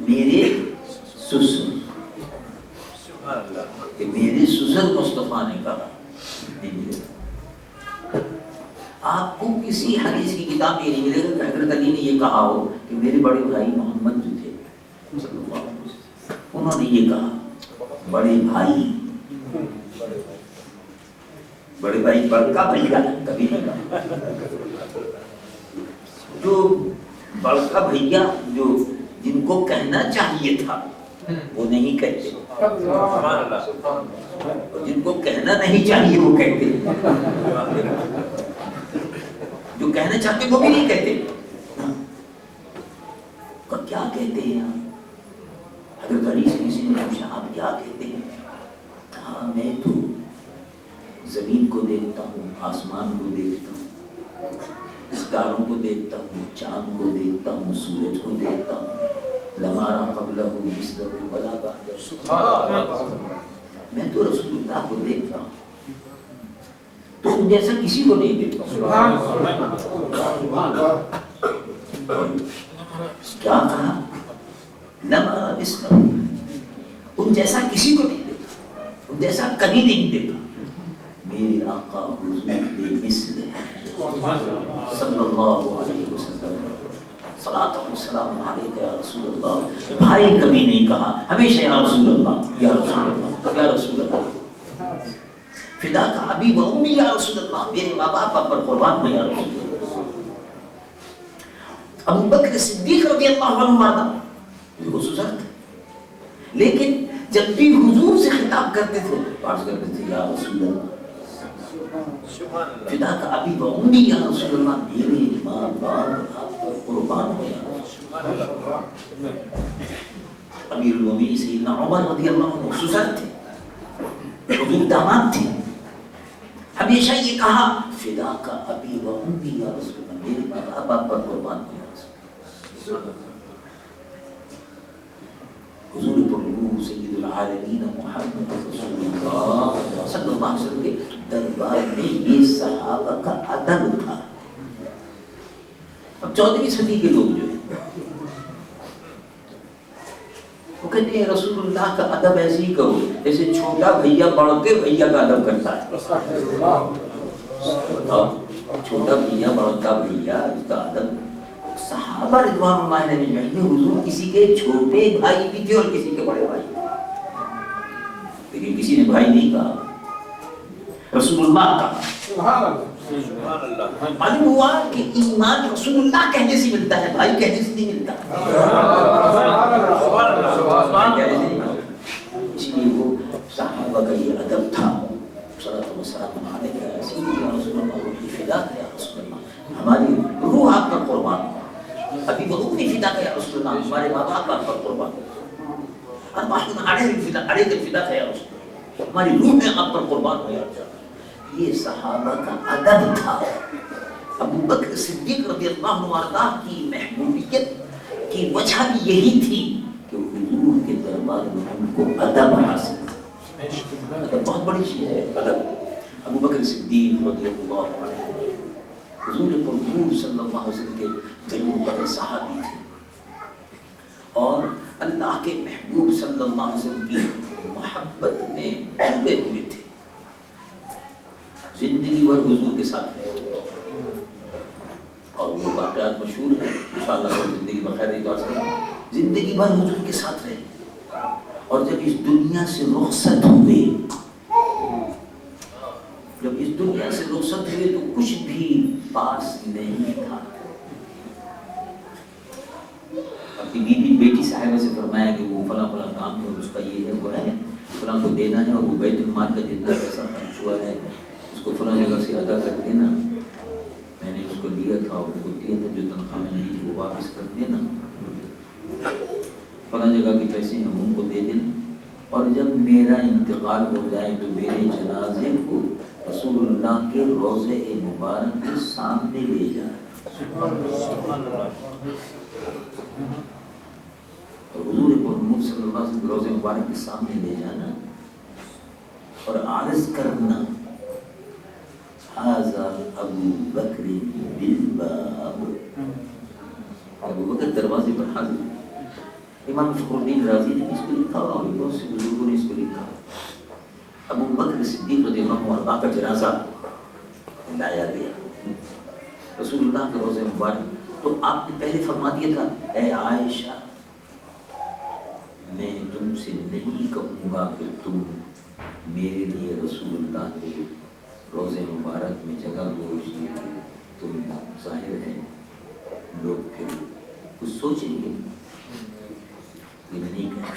میرے سسر، کہ میرے سسر مصطفیٰ نے کہا، نہیں ملے گا۔ آپ کو کسی حدیث کی کتاب میں یہ نہیں ملے گا کہ حضرت علی نے یہ کہا ہو کہ میرے بڑے بھائی محمد جو تھے صلی اللہ علیہ وسلم انہوں نے یہ کہا۔ بڑے بھائی بڑکا بھیا کبھی نہیں کہا، جو بڑکا بھیا جو جن کو کہنا چاہیے تھا وہ نہیں کہتے، جن کو کہنا نہیں چاہیے وہ کہتے، جو کہنا چاہتے وہ بھی نہیں کہتے۔ کیا کہتے ہیں آپ؟ حضرت علی سے کسی نے پوچھا آپ کیا کہتے ہیں؟ کہا میں تو زمین کو دیکھتا ہوں، آسمان کو دیکھتا ہوں، ستاروں کو دیکھتا ہوں، چاند کو دیکھتا ہوں، سورج کو دیکھتا ہوں، لمارا قبلہ مثلہ ولا بعدہ، میں تو رسول اللہ کو دیکھتا ہوں، تم جیسا کسی کو نہیں دیکھتا ہوں۔ کیا کہا؟ لمارا مثلہ، ان جیسا کسی کو نہیں دیکھا، ان جیسا کبھی نہیں دیکھا۔ میرے آقا حضور بے مثل صلی اللہ علیہ وسلم، صلاۃ و سلام علیک یا رسول اللہ۔ بھائی کبھی نہیں کہا، ہمیشہ یا رسول اللہ، یا رسول اللہ، یا رسول اللہ، فدا کا ابی و امی یا رسول اللہ، میرے ماں باپ پر قربان ہو یا رسول اللہ۔ ابو بکر صدیق رضی اللہ عنہ وہ سسر تھے، لیکن جب بھی حضور سے خطاب کرتے تھے عرض کرتے تھے یا رسول اللہ، فدا کا ابی و امی یا رسول اللہ، میرے ماں باپ آپ پر قربان ہو یا رسول اللہ۔ امیر المومنین سیدنا عمر رضی اللہ عنہ سسر تھے، حضور داماد تھے، ہمیشہ یہ کہا فدا کا ابی و امی یا رسول اللہ، میرے ماں باپ پر قربان ہو یا رسول اللہ۔ حضور پر سید العالمین محمد رسول اللہ صلی اللہ علیہ وسلم کے دربار میں یہ صحابہ کا ادب تھا۔ اب 14ویں صدی کے لوگ جو ہیں وہ کہتے ہیں رسول اللہ کا ادب ایسے ہی کرو جیسے چھوٹا بھیا بڑھ کے بھیا کا ادب کرتا ہے۔ چھوٹا بھیا بڑھتا بھیا اس کا ادب۔ صحابہ رضوان اللہ علیہ حضور کسی کے چھوٹے بھائی بھی تھے اور کسی کے بڑے بھائی، لیکن کسی نے بھائی نہیں کہا، رسول اللہ کہا۔ معلوم ہوا کہ ایمان رسول اللہ کہنے سے ملتا ہے، بھائی کہنے سے نہیں ملتا۔ اس لیے وہ صحابہ کا یہ ادب تھا۔ صلوات و سلام علیک یا سیدنا رسول اللہ، روحی فدا یا رسول اللہ، ہماری روح آپ پر قربان ہو۔ ابھی وہ اپنی فدا یا رسول اللہ، ہمارے ماں باپ آپ پر قربان ہو۔ ارواحنا علیک الفدا یا رسول اللہ، ہماری روح آپ پر قربان ہو یا رسول اللہ۔ یہ صحابہ کا ادب تھا۔ ابو بکر صدیق رضی اللہ عنہ کی محبوبیت کی وجہ بھی یہی تھی کہ حضور کے دربار میں ان کو ادب حاصل تھا۔ ادب بہت بڑی چیز ہے، ادب۔ ابو بکر صدیق رضی اللہ عنہ حضور پر صلی اللہ علیہ وسلم کے جلیل بڑے صحابی تھے اور اللہ کے محبوب صلی اللہ علیہ وسلم کی محبت میں ڈوبے ہوئے تھے، زندگی بھر حضور کے ساتھ رہے اور وہ واقعات مشہور ہیں، انشاءاللہ زندگی بخیر رہی تو زندگی بھر حضور کے ساتھ رہے اور جب اس دنیا سے رخصت ہوئے، جب اس دنیا سے رخصت ہوئے تو کچھ بھی پاس نہیں تھا۔ اپنی بیوی بیٹی صاحبہ سے فرمایا کہ وہ فلاں فلاں کام ہے، اس کا یہ ہے وہ ہے، فلاں کو دینا ہے اور وہ بیت المال کا جتنا پیسہ خرچ ہوا ہے اس کو فلاں جگہ سے ادا کر دینا، میں نے اس کو دیا تھا اور ان کو دیا تھا، جو تنخواہ میں لی تھی وہ واپس کر دینا، فلاں جگہ کے پیسے ہم ان کو دے دینا، اور جب میرا انتقال ہو جائے تو میرے جنازے کو رسول اللہ کے روضے مبارک کے سامنے لے جانا، اور حضور محمد صلی اللہ علیہ وسلم کے روضے مبارک کے سامنے لے جانا اور عرض کرنا ھذا ابو بکر بالباب، ابو بکر دروازے پر حاضر۔ امام فخر الدین رازی نے اس کو لکھا اور بہت سے بزرگوں نے اس کو لکھا۔ ابو بکر صدیق رضی اللہ عنہ کا جنازہ لایا گیا رسول اللہ کے روضے مبارک، تو آپ نے پہلے فرما دیا تھا اے عائشہ میں تم سے نہیں کہوں گا کہ تم میرے لیے رسول اللہ کے روضے مبارک میں جگہ گوش دیے، تم ظاہر ہے لوگ پھر کچھ سوچیں گے، یہ نہیں کہا۔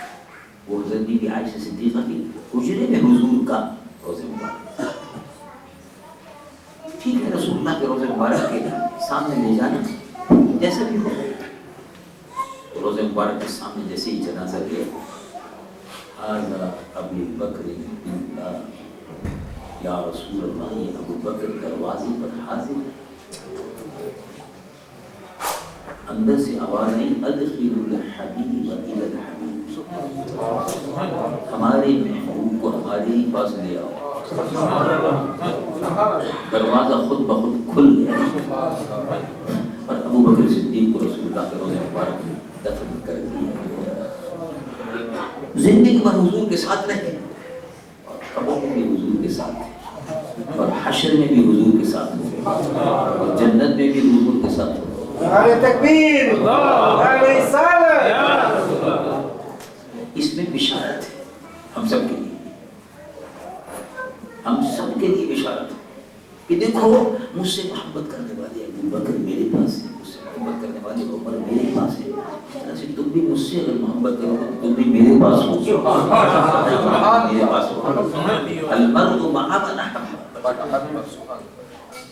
وہ حضرت بی بی عائشہ صدیقہ کی حجرے میں حضور کا روضے مبارک، ٹھیک ہے رسول اللہ کے روضے مبارک کے سامنے لے جانا جیسا بھی ہو، روضے مبارک کے سامنے جیسے ہی جنازہ گیا، ھذا ابو بکر بالباب، یا رسول اللہ یہ ابو بکر دروازے پر حاضر ہے۔ اندر سے آواز آئی ادخل الحبیب الی الحبیب، ہمارے محبوب کو ہمارے ہی پاس لے آؤ۔ دروازہ خود بخود کھل گیا اور ابو بکر صدیق کو رسول اللہ کے روضے مبارک میں دفن کر دیا۔ زندگی بھر حضور کے ساتھ رہے اور قبر میں بھی حضور کے ساتھ تھے اور حشر میں بھی حضور کے ساتھ ہوئے اور جنت میں بھی حضور کے ساتھ ہوئے۔ نعرہ تکبیر، نعرہ رسالت۔ اس میں بشارت ہے ہم سب کے لیے، ہم سب کے لیے بشارت ہے کہ دیکھو مجھ سے محبت کرنے والے ابو بکر میرے پاس ہے، مجھ سے محبت کرنے والے عمر میرے پاس ہے، ایسے تم بھی مجھ سے اگر محبت کرو تو تم بھی میرے پاس ہو، میرے پاس ہو۔ المرء مع من احب،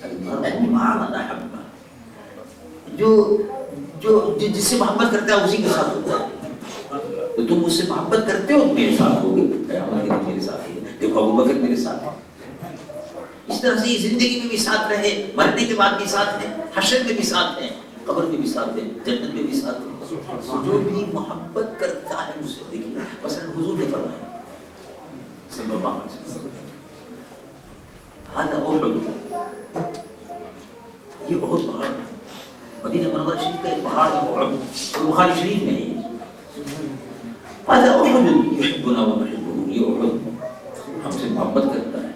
المرء مع من احب، جو جس سے محبت کرتا ہے اسی کے ساتھ ہوتا ہے۔ تو تم مجھ سے محبت کرتے ہو میرے ساتھ ہوگے، قیامت کے دن میرے ساتھ ہی ہے، دیکھو ابو بکر میرے ساتھ ہے۔ اس طرح سے یہ زندگی میں بھی ساتھ رہے، مرنے کے بعد بھی ساتھ ہیں، حشر میں بھی ساتھ ہیں، قبر میں بھی ساتھ ہیں، جنت میں بھی ساتھ ہیں۔ جو بھی محبت کرتا ہے مجھ سے، دیکھیے مثلا حضور نے فرمایا صلی اللہ علیہ وسلم، هذا احد، یہ بہت پہاڑ مدینہ منورہ شریف کا ایک پہاڑ ہے احد، بخاری شریف میں ہے، هذا احد يحبنا ونحبه، یہ احد ہم سے محبت کرتا ہے۔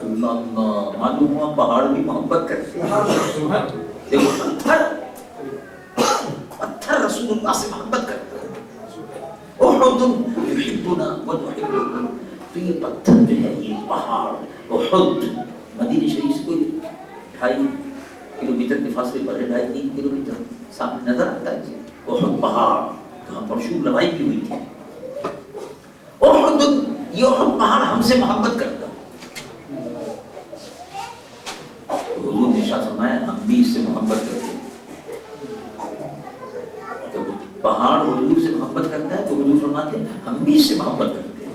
اللہ اللہ، معلوم ہوا پہاڑ بھی محبت کرتے ہیں۔ دیکھو پتھر رسول اللہ سے محبت کرتا ہے، احد يحبنا ونحبه، تو یہ پتھر جو ہے، یہ پہاڑ احد مدینہ شریف سے کوئی 2.5 کلومیٹر کے فاصلے پر ہے، 2.5-3 کلومیٹر سامنے نظر آتا ہے احد پہاڑ، جہاں پرشور لڑائی بھی ہوئی تھی۔ احد، یہ احد پہاڑ ہم سے محبت کرتا ہے۔ حضور نے ارشاد فرمایا ہم بھی اس سے محبت کرتے ہیں۔ جب پہاڑ حضور سے محبت کرتا ہے تو حضور فرماتے ہیں ہم بھی اس سے محبت کرتے ہیں۔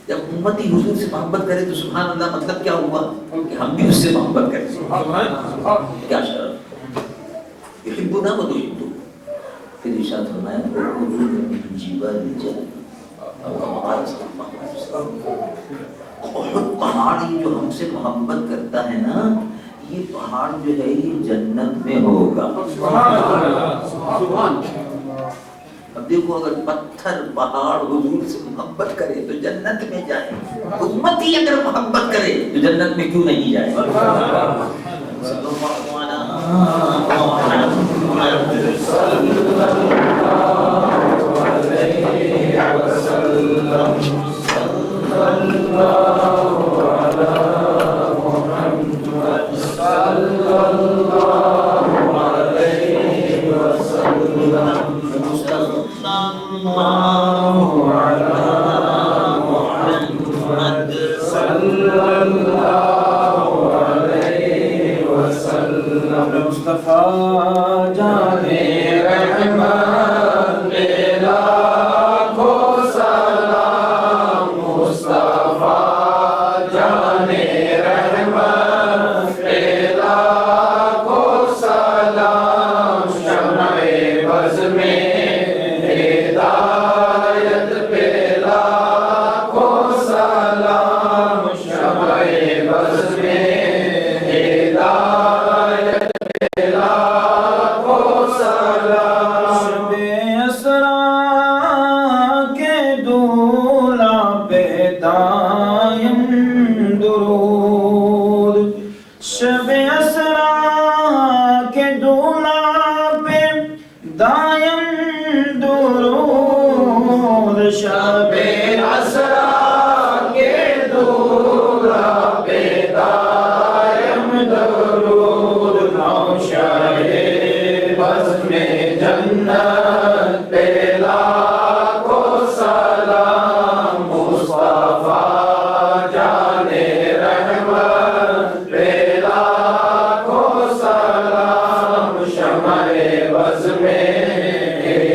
جب امتی حضور سے محبت کرے تو سبحان اللہ، مطلب کیا ہوا کہ ہم بھی اس سے محبت کرتے ہیں۔ کیا شرف، یحبنا ونحبہ۔ پھر ارشاد فرمایا من جبال الجنہ، احد پہاڑ یہ جو ہم سے محبت کرتا ہے نا، یہ پہاڑ جو ہے یہ جنت میں ہوگا۔ اب دیکھو اگر پتھر پہاڑ حضور سے محبت کرے تو جنت میں جائے، امتی اگر محبت کرے تو جنت میں کیوں نہیں جائے؟ مصطفیٰ جانے رحمت میرا کو سلام، مصطفیٰ جانے رحمت میرا کو سلام، شمع بز میں ہدایت پیلا کو سلام، شمع بز میں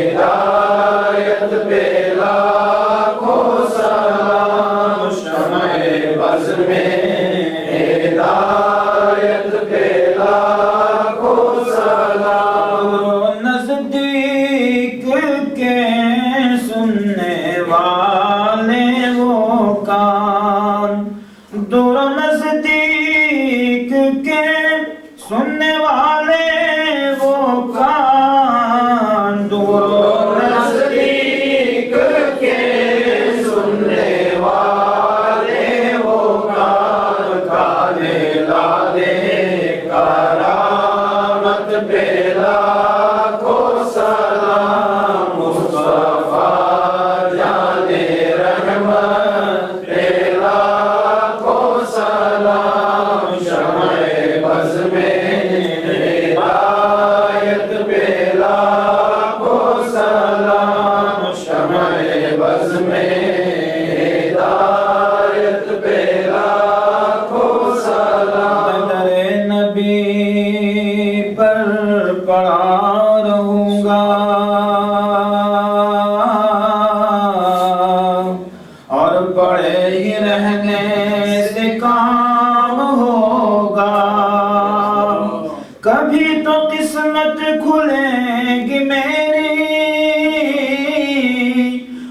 ہدایت پہ لاکھوں سلام۔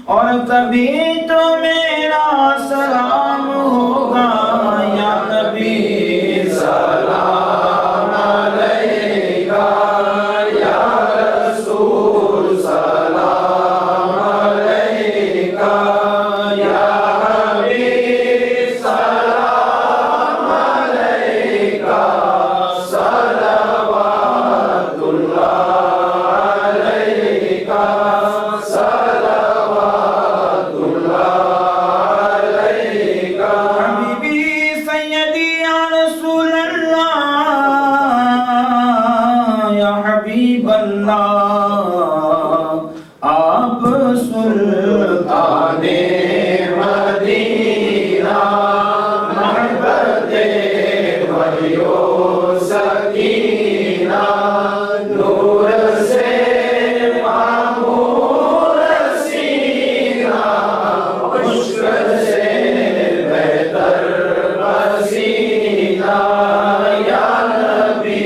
اور کبھی تو میرا سلام ہوگا یا نبی سلام علیکہ یا رسول سلام علیکہ یا حبیب سلام علیکہ صلوات اللہ علیکہ صلوات اللہ علیکہ حبیبی سیدی یا رسول اللہ یا حبیب اللہ آپ سلطان مدینہ محبت وحی و سکینہ نور سے معمور سینہ عشق سے بہتر پسینہ یا نبی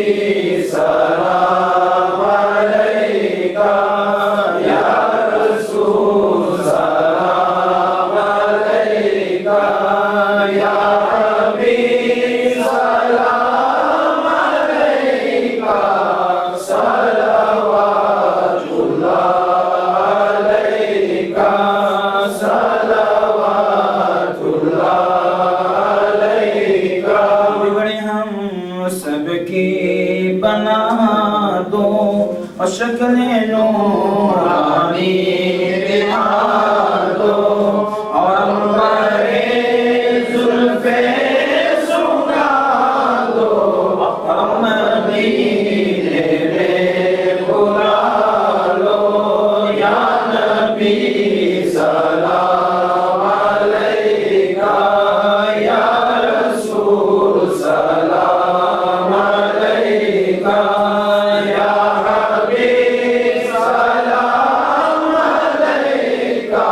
سلام علیکہ یا رسول سلام علیکہ یا حبیب سلام علیکہ صلوات اللہ علیکہ صلوات اللہ علیکہ بگڑے ہم سب کی بنا دو اور شکل نورانی بنا دو اور ہمارے زلفے سنا دو ہم مدینے میں بلا لو یا نبی سلام علیکہ یا رسول سلام علیکہ یا حبیب سلام علیکہ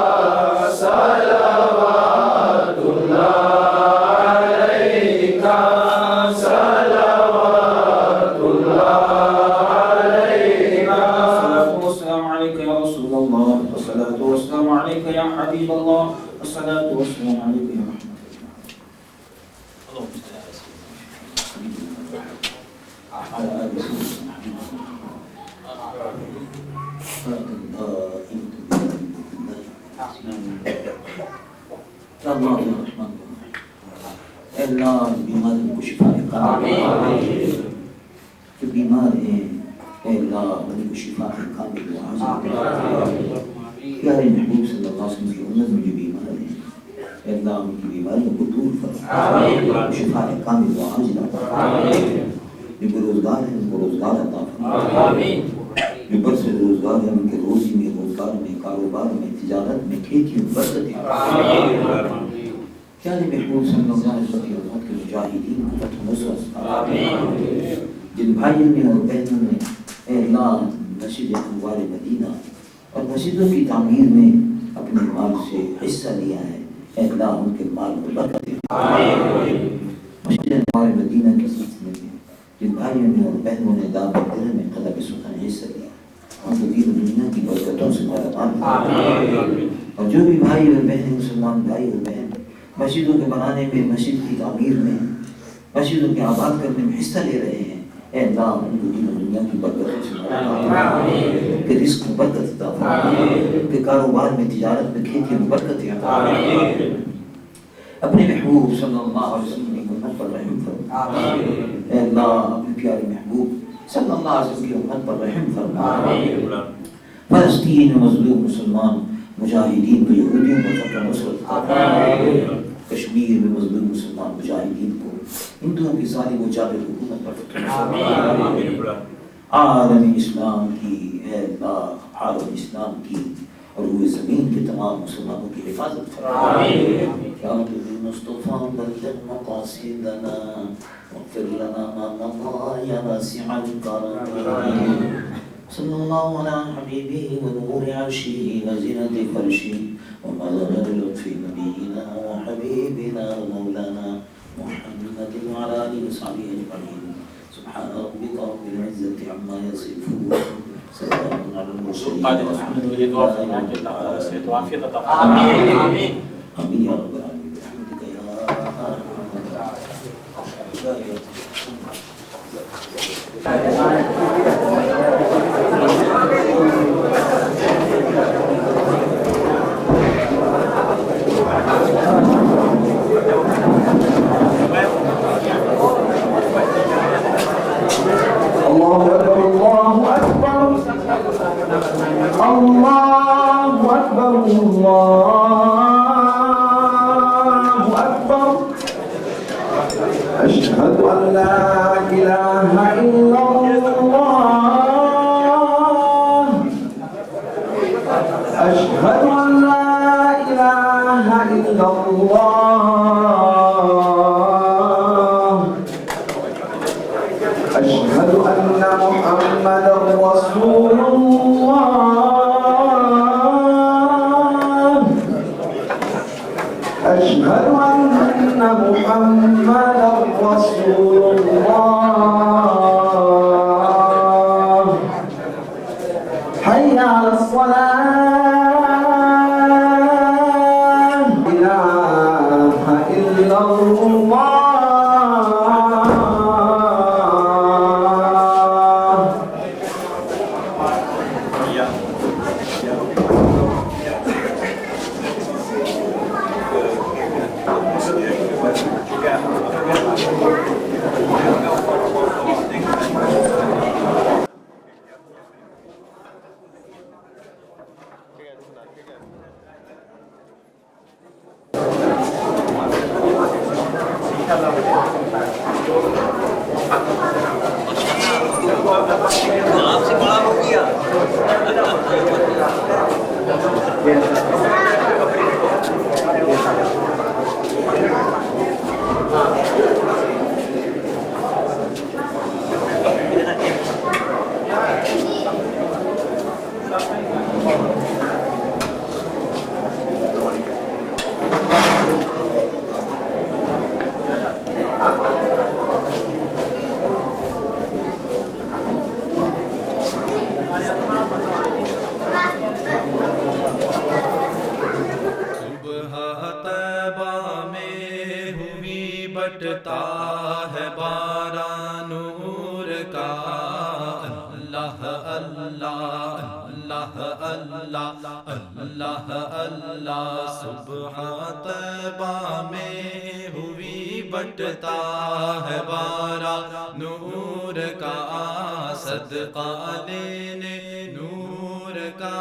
صلوات اللہ علیکہ صلوات اللہ علیکہ والسلام عليك يا رسول الله والصلاة والسلام عليك يا حبيب الله والصلاة والسلام عليك يا رحمة على آله وصحبه اللہ بیمار کو شفا کامل جو بیمار ہیں اے اللہ ان کو شفا کامل پیارے محبوب صلی اللہ علیہ وسلم کی امت میں جو بیمار ہیں اے اللہ ان کی بیماریوں کو دور فرما شفا کامل و عاجلہ جو بے روزگار ہیں ان کو روزگار عطا فرما جو برس روزگار ہیں ان کے روزی میں روزگار میں کاروبار میں تجارت میں کھیتی میں برکت ہے پیارے محبوب صلی اللہ علیہ وسلم کی امت کے مجاہدین کو فتح نصرت جن بھائیوں نے اور بہنوں نے اے اللہ مسجد انوار مدینہ اور مسجدوں کی تعمیر میں اپنے مال سے حصہ لیا ہے اے اللہ ان کے مال کو برکت دے مسجد انوار مدینہ کے سلسلے میں جن بھائیوں نے اور بہنوں نے دعوت دل میں قدم سخن حصہ لیا ان کو دین و دنیا کی برکتوں سے مالا مال اور جو بھی بھائی اور بہن مسلمان بھائی اور بہن مسجدوں کے بنانے میں مسجد کی تعمیر میں مسجدوں کے آباد کرنے میں حصہ لے رہے ہیں اے اللہ ان کو دین و دنیا کی برکتوں سے مالا کہ رزق میں برکت عطا فرما کہ کاروبار میں تجارت میں کھیتی میں برکت عطا فرما اپنے محبوب صلی اللہ علیہ وسلم کی امت پر رحم فرما اے اللہ اپنے پیارے محبوب صلی اللہ علیہ وسلم کی امت پر رحم فرما فلسطین مظلوم مسلمان مجاہدین کو یہودیوں کو فتح نصرت عطا فرما کشمیر میں مظلوم مسلمان مجاہدین کو ہندوؤں کی ظالم و جابر حکومت پر فتح نصرت عالم اسلام کی اے اللہ عالم اسلام کی اور وہ زمین کے تمام مسلمانوں کی حفاظت فرما یا رب المصطفیٰ بلغ مقاصدنا واغفر لنا ما مضى يا واسع الكرم صلى الله على حبيبه ونور عرشه وزنة فرشه ومظهر لطف نبينا وحبيبنا ومولانا محمد وعلى آله وصحبه أجمعين سبحان ربك رب العزة عما يصفون سلام على المرسلين قادر الحمد لله دعاء فرمائیں کہ اللہ تعالیٰ سے عافیت عطا فرمائے. آمین آمین آمين يا رب العالمين برحمتك يا أرحم الراحمين. الله أكبر الله أكبر الله أكبر الله أكبر أشهد أن لا إله إلا الله أشهد أن لا إله إلا الله أشهد أن محمدا رسول الله أشهد أن محمدا رسول الله حي على الصلاة لا إله إلا الله آپ سے بڑا ہو گیا. بٹتا ہے باران نور کا اللہ اللہ اللہ اللہ اللہ اللہ صبح طیبہ میں ہوئی بٹتا ہے باران نور کا صدقہ لینے نور کا